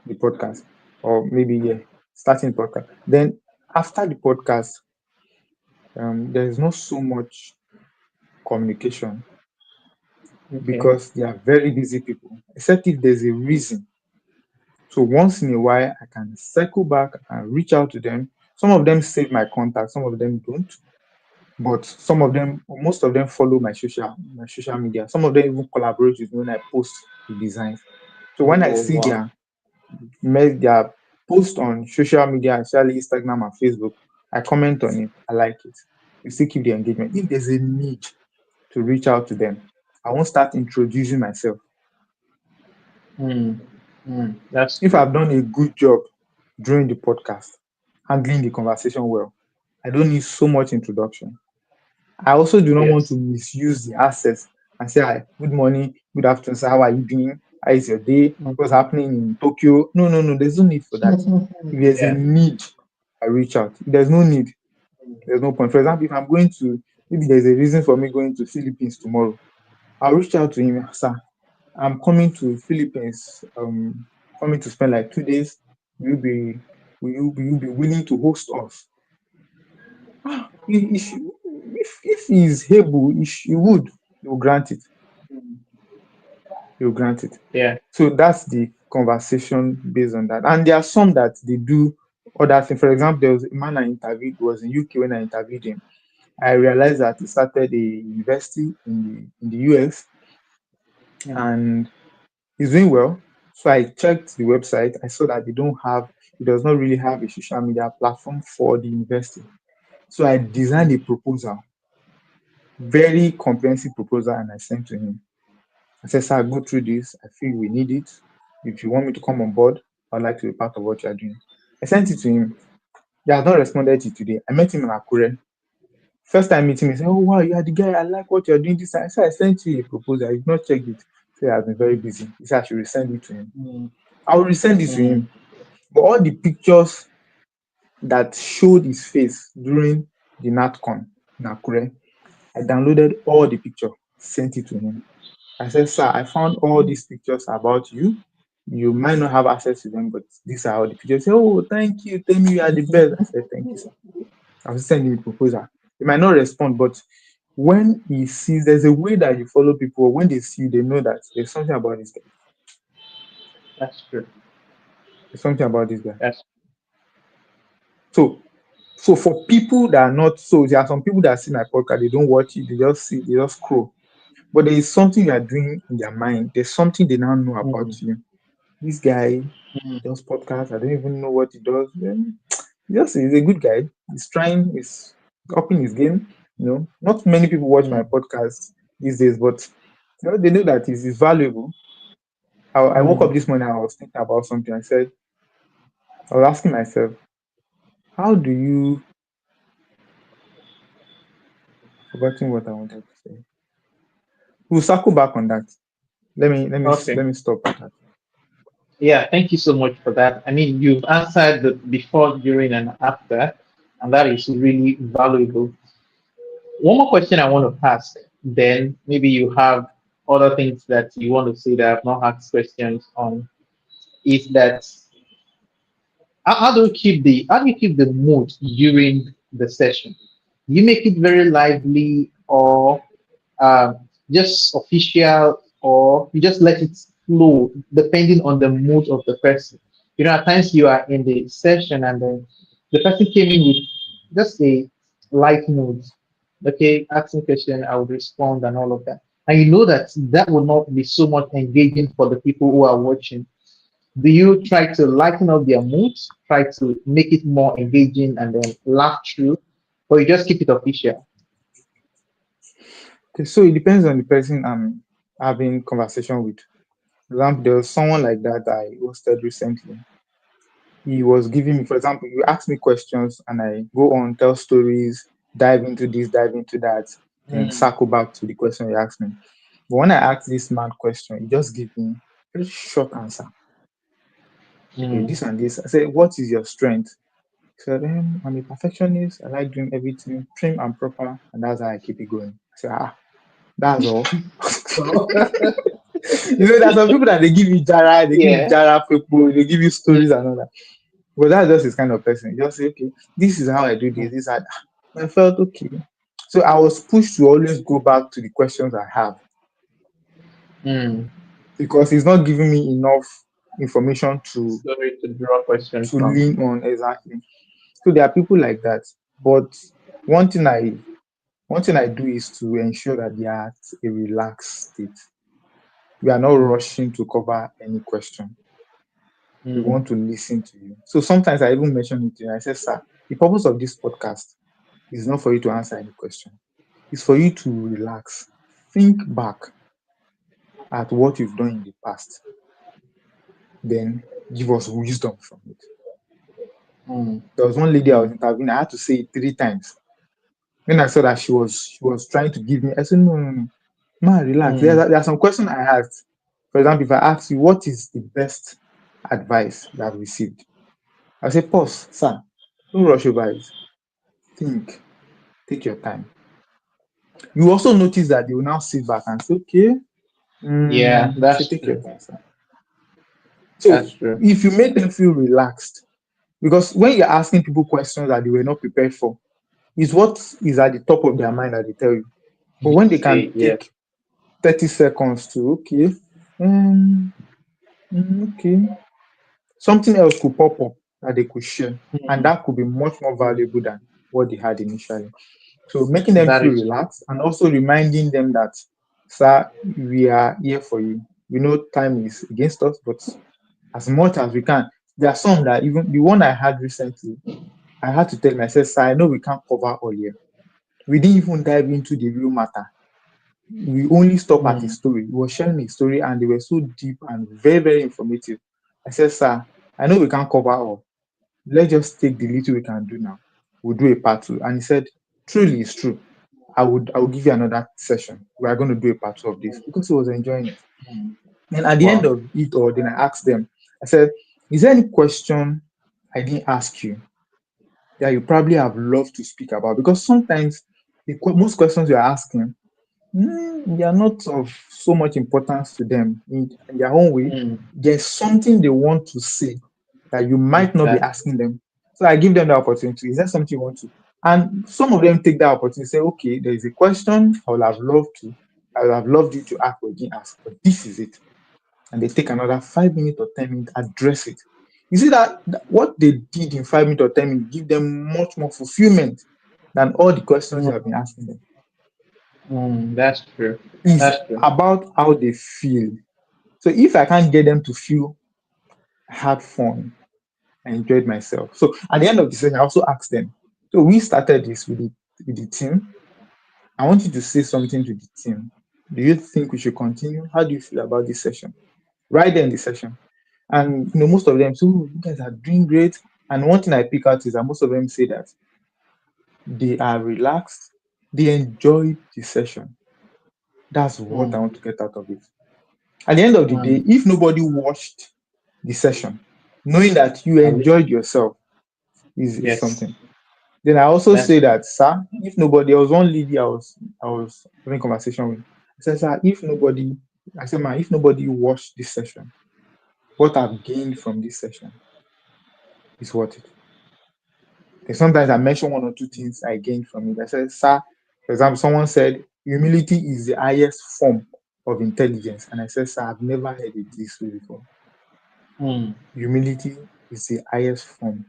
the podcast, or maybe yeah, starting the podcast. Then after the podcast, there is not so much communication okay. because they are very busy people, except if there's a reason. So once in a while, I can circle back and reach out to them. Some of them save my contact, some of them don't. But some of them, or most of them, follow my social media. Some of them even collaborate with me when I post the designs. So when I Oh see wow. their post on social media, especially Instagram and Facebook, I comment on it. I like it. We still keep the engagement. If there's a need to reach out to them, I won't start introducing myself. Mm. Mm. That's If true. I've done a good job during the podcast, handling the conversation well, I don't need so much introduction. I also do not want to Yes. misuse the access and say, "Hi, good morning, good afternoon, sir. How are you doing? How is your day? What's happening in Tokyo?" No, no, no. There's no need for that. If there's a Yeah. need, I reach out. If there's no need, there's no point. For example, if I'm going to, maybe there's a reason for me going to Philippines tomorrow, I'll reach out to him, sir. I'm coming to Philippines. Coming to spend like 2 days. Will you be, will you be willing to host us? Ah, if he's able, he would. He will grant it. He will grant it. Yeah. So that's the conversation based on that. And there are some that they do other things. For example, there was a man I interviewed, was in UK when I interviewed him. I realized that he started a university in the US Mm. and he's doing well. So I checked the website. I saw that it does not really have a social media platform for the university. So I designed a proposal, very comprehensive proposal, and I sent to him. I said, sir, go through this. I feel we need it. If you want me to come on board, I'd like to be part of what you're doing. I sent it to him. He has not responded to today. I met him in Akure. First time meeting, he said, oh, wow, you are the guy. I like what you're doing this time. I said, I sent you a proposal. You've not checked it. He said, I've been very busy. He said, I should resend it to him. Mm. I will resend it to Mm. him. But all the pictures that showed his face during the NatCon in Akure, I downloaded all the picture, sent it to him. I said, sir, I found all these pictures about you. You might not have access to them, but these are all the pictures. He said, oh, thank you. Tell me you are the best. I said, thank you, sir. I was sending him a proposal. He might not respond, but when he sees, there's a way that you follow people. When they see you, they know that there's something about this guy. That's true. There's something about this guy. That's So, so for people that are not, so there are some people that see my podcast, they don't watch it, they just see, they just scroll. But there is something you are doing in their mind. There's something they now know about mm. you. This guy Mm. does podcast. I don't even know what he does. He's a good guy. He's upping his game. Not many people watch my Mm. podcast these days, but they know that it's valuable. I woke Mm. up this morning. I was thinking about something. I was asking myself, how do you forgetting what I wanted to say? We'll circle back on that. Let Okay. me stop at that. Yeah, thank you so much for that. I mean, you've answered the before, during, and after, and that is really valuable. One more question I want to ask, then maybe you have other things that you want to say that I've not asked questions on, is that how do you keep the mood during the session? You make it very lively, or just official, or you just let it flow depending on the mood of the person. You know, at times you are in the session and then the person came in with just a light mood. Okay, asking question, I would respond and all of that. And you know that that will not be so much engaging for the people who are watching. Do you try to lighten up their moods, try to make it more engaging and then laugh through, or you just keep it official? Okay, so it depends on the person I'm having conversation with. For example, there was someone like that I hosted recently. He was giving me, for example, you ask me questions and I go on, tell stories, dive into this, dive into that, and Mm, circle back to the question you asked me. But when I asked this man question, he just gave me a very short answer. Okay, mm, this and this. I said, what is your strength? He said, I'm a perfectionist. I like doing everything prim and proper, and that's how I keep it going. I said, that's all. There's some people that they give you jara, they give you yeah. jara people, they give you Mm, stories and all that. But that's just his kind of person. You just say, okay, this is how I do this. I felt okay. So I was pushed to always go back to the questions I have mm. because he's not giving me enough information Sorry to draw question to from. lean on exactly. So there are people like that. But one thing I one thing I do is to ensure that they are at a relaxed state. We are not Mm, rushing to cover any question. We mm, want to listen to you. So sometimes I even mention it to you. I say, sir, the purpose of this podcast is not for you to answer any question. It's for you to relax, think back at what you've done in the past, then give us wisdom from it. mm, There was one lady I was mm, interviewing. I had to say it 3 times. When I saw that she was trying to give me, I said, no, no, no, man, relax. mm, There are some questions I asked. For example, if I ask you what is the best advice you have received, I say, pause, sir, don't rush over it. Think, take your time. You also notice that they will now sit back and say, okay, yeah, say that's take your true. time, sir. That's So true. if you make them feel relaxed, because when you're asking people questions that they were not prepared for, is what is at the top of their mind that they tell you. But when they Say can yeah. take 30 seconds to, okay, um, okay, something else could pop up that they could share. And Mm, that could be much more mm, valuable than what they had initially. So making them that feel is true. relaxed and also reminding them that, sir, we are here for you. We know time is against us, but as much as we can. There are some that even the one I had recently, I had to tell myself, sir, I know we can't cover all here. We didn't even dive into the real matter. We only stop at his Mm, story. He was sharing his story and they were so deep and very, very informative. I said, sir, I know we can't cover all. Let's just take the little we can do now. We'll do a part two. And he said, truly it's true. I will give you another session. We are going to do a part two of this because he was enjoying it. mm. And at the end Wow. of it all, then I asked them, I said, is there any question I didn't ask you that you probably have loved to speak about? Because sometimes most questions you're asking, they are not of so much importance to them in their own way. Mm, There's something they want to say that you might not be exactly. asking them. So I give them the opportunity. Is there something you want to? And some of them take that opportunity and say, okay, there is a question I would have loved you to ask, but didn't ask. But this is it. And they take another 5 minutes or 10 minutes, address it. You see that what they did in 5 minutes or 10 minutes give them much more fulfillment than all the questions you Mm, have been asking them. that's true. It's That's true. about how they feel. So if I can't get them to feel I had fun, I enjoyed myself. So at the end of the session, I also asked them. So we started this with the team. I want you to say something to the team. Do you think we should continue? How do you feel about this session? Right there in the session. And most of them say, oh, you guys are doing great. And one thing I pick out is that most of them say that they are relaxed, they enjoyed the session. That's what I Mm, want to get out of it. At the end of the day, mm, if nobody watched the session, knowing that you at least, enjoyed yourself is yes, something. Then I also that's say true. that, sir, if nobody, there was one lady I was having conversation with. I said, sir, if nobody, I said, man, if nobody watched this session, what I've gained from this session is worth it. And sometimes I mention one or two things I gained from it. I said, sir, for example, someone said humility is the highest form. of intelligence. And I said, sir, I've never heard it this way before. Mm. Humility is the highest form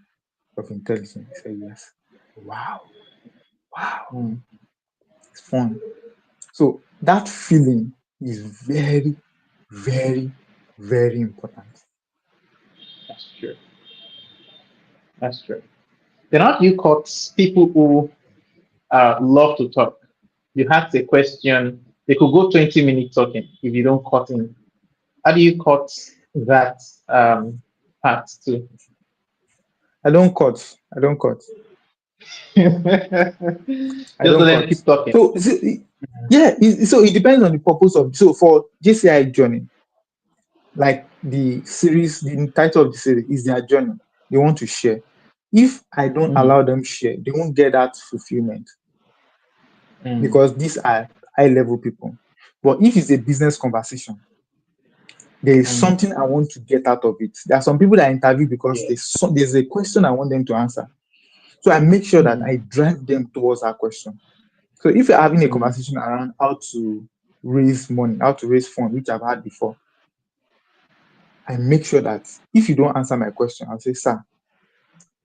of intelligence. He said, yes. Wow. Wow. Mm. It's fun. So that feeling is very, very, very important. That's true. That's true. Then how do you cut people who love to talk? You ask a question, they could go 20 minutes talking if you don't cut in. How do you cut that part too? I don't cut. I don't cut. Just I let don't them cut. keep talking. So yeah, so it depends on the purpose of. So for JCI journey, like the series, the title of the series is their journey. They want to share. If I don't Mm. allow them share, they won't get that fulfillment Mm. because these are high level people. But if it's a business conversation, there is Mm. something I want to get out of it. There are some people that I interview because Yeah. there's a question I want them to answer. So I make sure that Mm. I drive them towards that question. So if you're having a Mm. conversation around how to raise money, how to raise funds, which I've had before, I make sure that if you don't answer my question, I'll say, sir.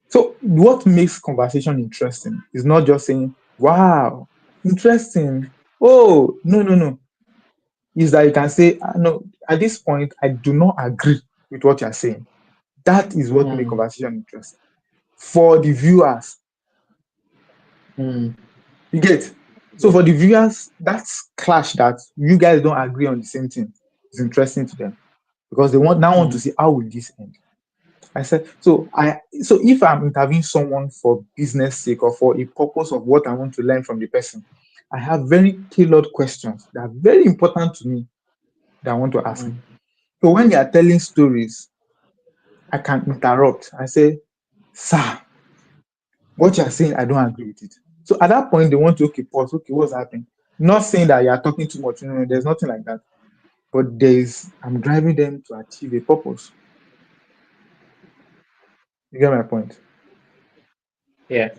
So what makes conversation interesting is not just saying, wow, interesting. Oh, no, no, no. Is that you can say, no, at this point, I do not agree with what you're saying. That is what makes Mm. conversation interesting. For the viewers, Mm. you get. So Yeah. for the viewers, that's clash that you guys don't agree on the same thing is interesting to them because they want to Mm. see how will this end. I said so if I'm interviewing someone for business sake or for a purpose of what I want to learn from the person, I have very tailored questions that are very important to me that I want to ask Mm. him. So when they are telling stories, I can interrupt. I say, sir, what you are saying, I don't agree with it. So at that point, they want to pause. Okay, what's happening? Not saying that you are talking too much. No, there's nothing like that. But I'm driving them to achieve a purpose. You get my point? Yeah.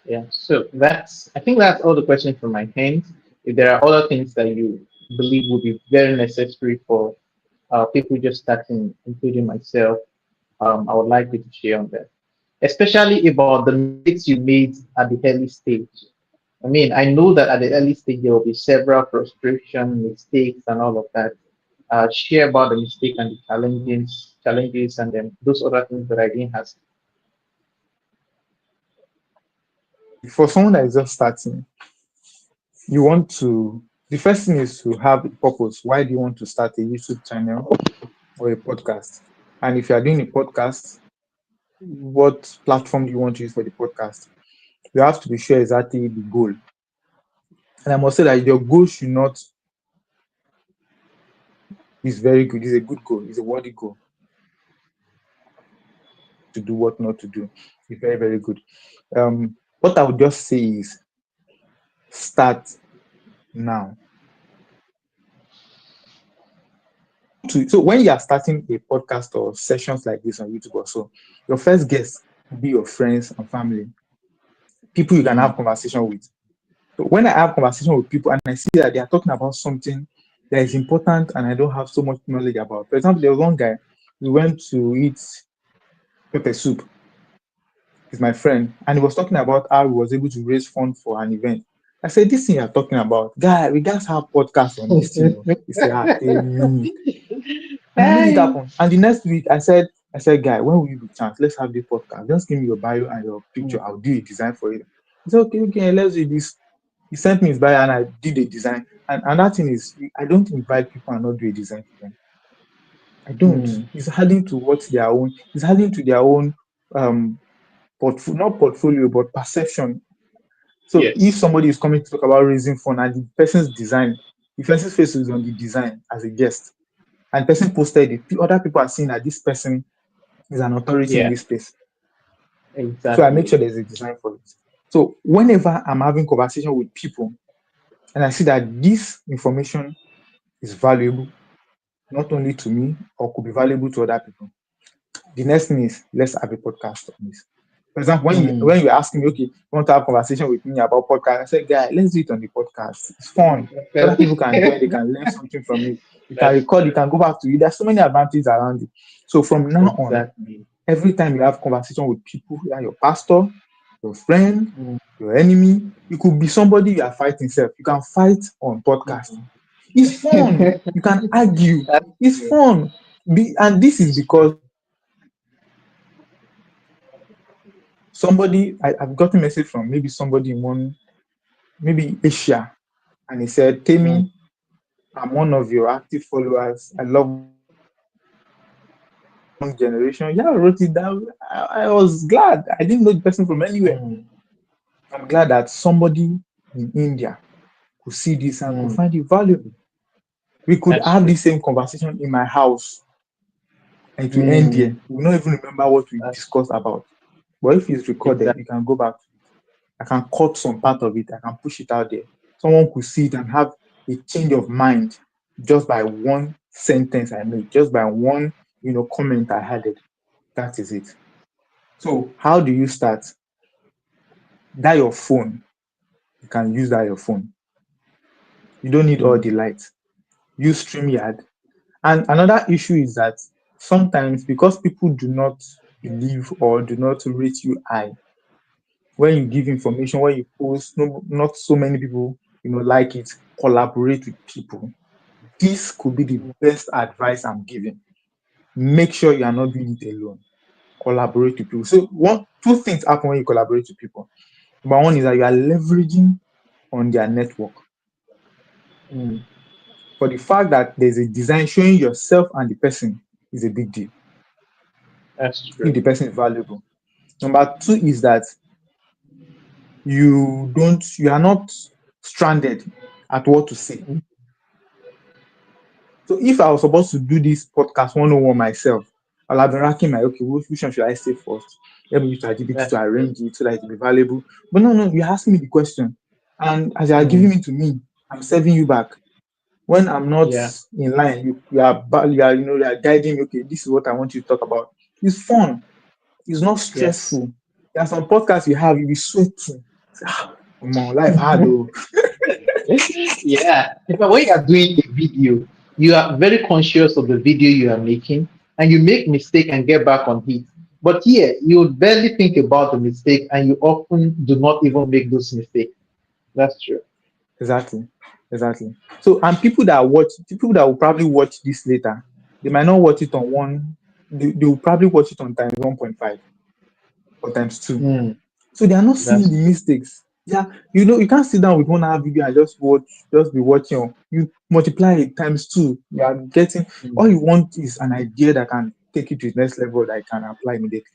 Yeah. So I think that's all the questions from my end. If there are other things that you believe would be very necessary for people just starting, including myself, I would like you to share on that, especially about the mistakes you made at the early stage. I mean, I know that at the early stage there will be several frustration, mistakes, and all of that. Share about the mistake and the challenges, and then those other things that I didn't ask. For someone that is just starting, you want to, the first thing is to have a purpose. Why do you want to start a YouTube channel or a podcast? And if you are doing a podcast, what platform do you want to use for the podcast? You have to be sure exactly the goal. And I must say that your goal should not is very good. It's a good goal. It's a worthy goal to do what not to do. It's very, very good. What I would just say is start now. So when you are starting a podcast or sessions like this on YouTube or so, your first guest will be your friends and family, people you can Mm. have conversation with. So when I have conversation with people and I see that they are talking about something that is important and I don't have so much knowledge about. For example, there was one guy, we went to eat pepper soup. He's my friend, and he was talking about how he was able to raise funds for an event. I said, "This thing you're talking about, guy, we guys have podcasts on this thing." Oh." He said, tell me. And I made it Hey. happen. And the next week, I said, guy, when will you be chance? Let's have the podcast. Just give me your bio and your picture. Mm. I'll do a design for you. He said, okay, okay, let's do this. He sent me his bio and I did a design. And another thing is, I don't invite people and not do a design for them. I don't. Mm. It's adding to what their own. It's adding to their own um not portfolio but perception. So if Yes. somebody is coming to talk about raising fund and the person's design, the person's face is on the design as a guest, and person posted it, other people are seeing that this person is an authority in Yeah. this space. So I make Exactly. sure there's a design for it. So whenever I'm having conversation with people and I see that this information is valuable, not only to me or could be valuable to other people, the next thing is let's have a podcast on this. For example, when you ask me, okay, you want to have a conversation with me about podcast, I said, guy, let's do it on the podcast. It's fun. Other people can join, they can learn something from it. You can That's record, you true. can go back to it. There's so many advantages around it. So from now on, Exactly. every time you have conversation with people, yeah, your pastor, your friend, Mm, your enemy, it could be somebody you are fighting self. You can fight on podcast. mm. It's fun. You can argue. That's It's true. fun. And this is It's true. because I've got a message from maybe somebody in maybe Asia, and he said, Mm, Temi, I'm one of your active followers. I love what you do. Young generation. Yeah, I wrote it down. I was glad. I didn't know the person from anywhere. mm, I'm glad that somebody in India could see this and could mm. find it valuable. We could That's have true. the same conversation in my house and it will end Mm, here. We will not even remember what we that's discussed about. But if it's recorded, exactly. you can go back. I can cut some part of it. I can push it out there. Someone could see it and have a change of mind just by one sentence I made, just by one, comment I added. That is it. So how do you start? That your phone. You can use that your phone. You don't need all Mm, the lights. Use StreamYard. And another issue is that sometimes because people do not believe or do not rate you high, when you give information, when you post, no, not so many people, like it. Collaborate with people. This could be the mm, best advice I'm giving. Make sure you are not doing it alone. Collaborate with people. So two things happen when you collaborate with people. Number one is that you are leveraging on their network. mm. For the fact that there's a design showing yourself and the person is a big deal That's if true. the person is valuable. Number two is that you are not stranded at what to say. Mm, So if I was supposed to do this podcast 101 myself, I'll have been racking my okay, which one should I say first? Let me use ChatGPT to that's true. arrange it so that it will be valuable. But no, you're asking me the question. And as you are Mm, giving it to me, I'm serving you back. When I'm not yeah. in line, you are guiding me, okay, this is what I want you to talk about. It's fun, it's not Yes. stressful. There are some podcasts you'll be sweating. Come on, life hard though. Yeah. In fact, when you are doing a video, you are very conscious of the video you are making, and you make mistake and get back on it. But here, you would barely think about the mistake, and you often do not even make those mistakes. That's true. Exactly. Exactly. So, and people that will probably watch this later, they might not watch it on they will probably watch it on times 1.5 or times two. Mm, So they are not seeing that's the true. mistakes. Yeah, you can't sit down with 1 hour video and just be watching. You multiply it times two. You are getting all Mm, you want is an idea that can take you to the next level that you can apply immediately.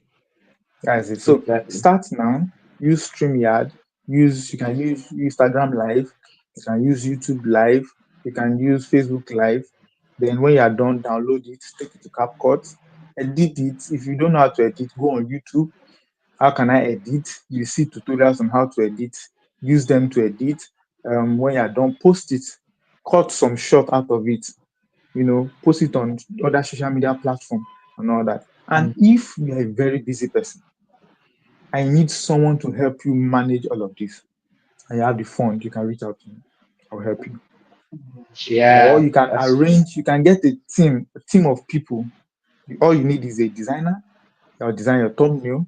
That's it. So exactly. start now. Use StreamYard. You can use Instagram Live. You can use YouTube Live. You can use Facebook Live. Then when you are done, download it, take it to CapCut, edit it. If you don't know how to edit, go on YouTube. How can I edit? You see tutorials on how to edit. Use them to edit. When you are done, post it. Cut some short out of it. Post it on other social media platform and all that. And Mm, if you are a very busy person, I need someone to help you manage all of this. And you have the fund, you can reach out to me. I'll help you. Or yeah, you can that's true. arrange, you can get a team of people. All you need is a designer that will design your thumbnail,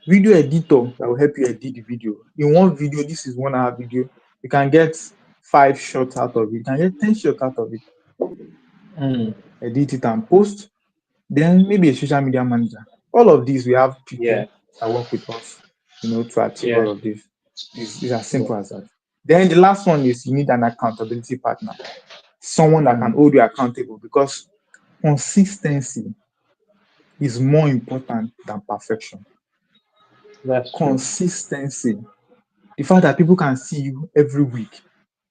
video editor that will help you edit the video. In one video, this is 1 hour video, you can get 5 shots out of it, you can get 10 shots out of it, Mm, edit it and post. Then maybe a social media manager. All of these, we have yeah, people that work with us, to achieve yeah, all of this. It's as yeah. simple as that. Then the last one is you need an accountability partner, someone that can Mm, hold you accountable because consistency is more important than perfection. that's true. Consistency, the fact that people can see you every week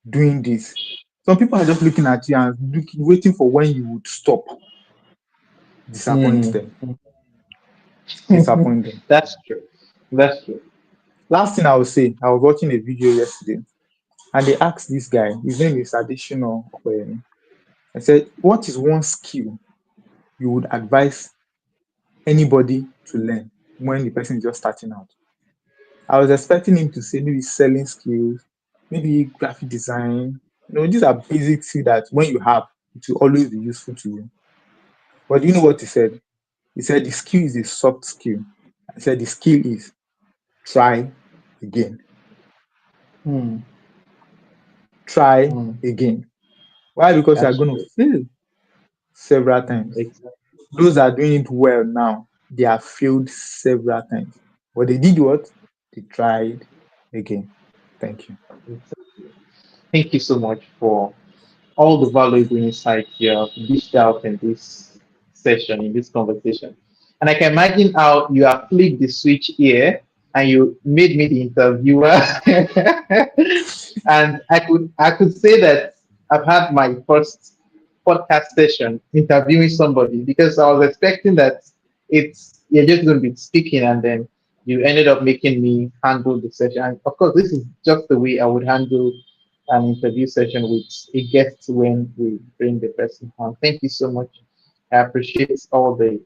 doing this. Some people are just looking at you and waiting for when you would stop. Disappoint Mm. them. Disappoint them. That's true. That's true. Last thing I will say, I was watching a video yesterday and they asked this guy, his name is Additional Okoyemi. I said, what is one skill you would advise anybody to learn? when the person is just starting out. I was expecting him to say maybe selling skills, maybe graphic design. These are basic skills that when you have, it will always be useful to you. But do you know what he said? He said the skill is a soft skill. I said the skill is try again. Hmm. Try Hmm. again. Why? Because you are That's going to true. fail several Hmm. times. Exactly. Those that are doing it well now, they have failed several times. But they did what? They tried again. Thank you. Exactly. Thank you so much for all the valuable insight you have dished out in this session, in this conversation. And I can imagine how you have flipped the switch here and you made me the interviewer. And I could say that I've had my first podcast session interviewing somebody because I was expecting that you're just going to be speaking and then you ended up making me handle the session. And of course, this is just the way I would handle an interview session with a guest when we bring the person on. Thank you so much. I appreciate all the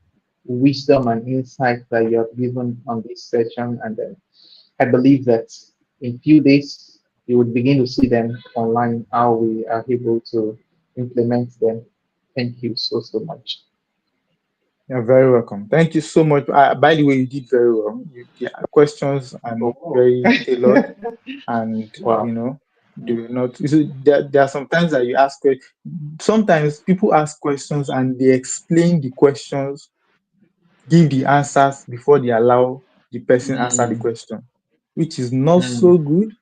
wisdom and insight that you have given on this session. And I believe that in few days, you would begin to see them online, how we are able to implement them. Thank you so, so much. You're very welcome. Thank you so much. By the way, you did very well. The questions are Oh, very tailored, and wow. do not. So there are sometimes that you ask questions. Sometimes people ask questions and they explain the questions, give the answers before they allow the person answer the Mm, question, which is not mm, so good.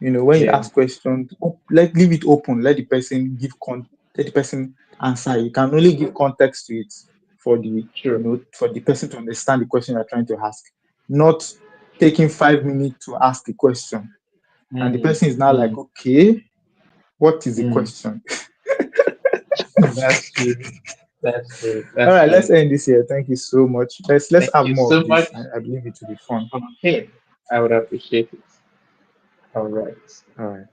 When you yeah, ask questions, let leave it open. Let the person answer. You can only give context to it for sure. for the person to understand the question you're trying to ask. Not taking 5 minutes to ask a question, and the Mm, person is now like, mm, okay, what is the mm. question? That's true. That's true. All That's right, let's true. end this here. Thank you so much. Let's Thank have you more so of much. this. I believe it will be fun. Okay, I would appreciate it. All right. All right.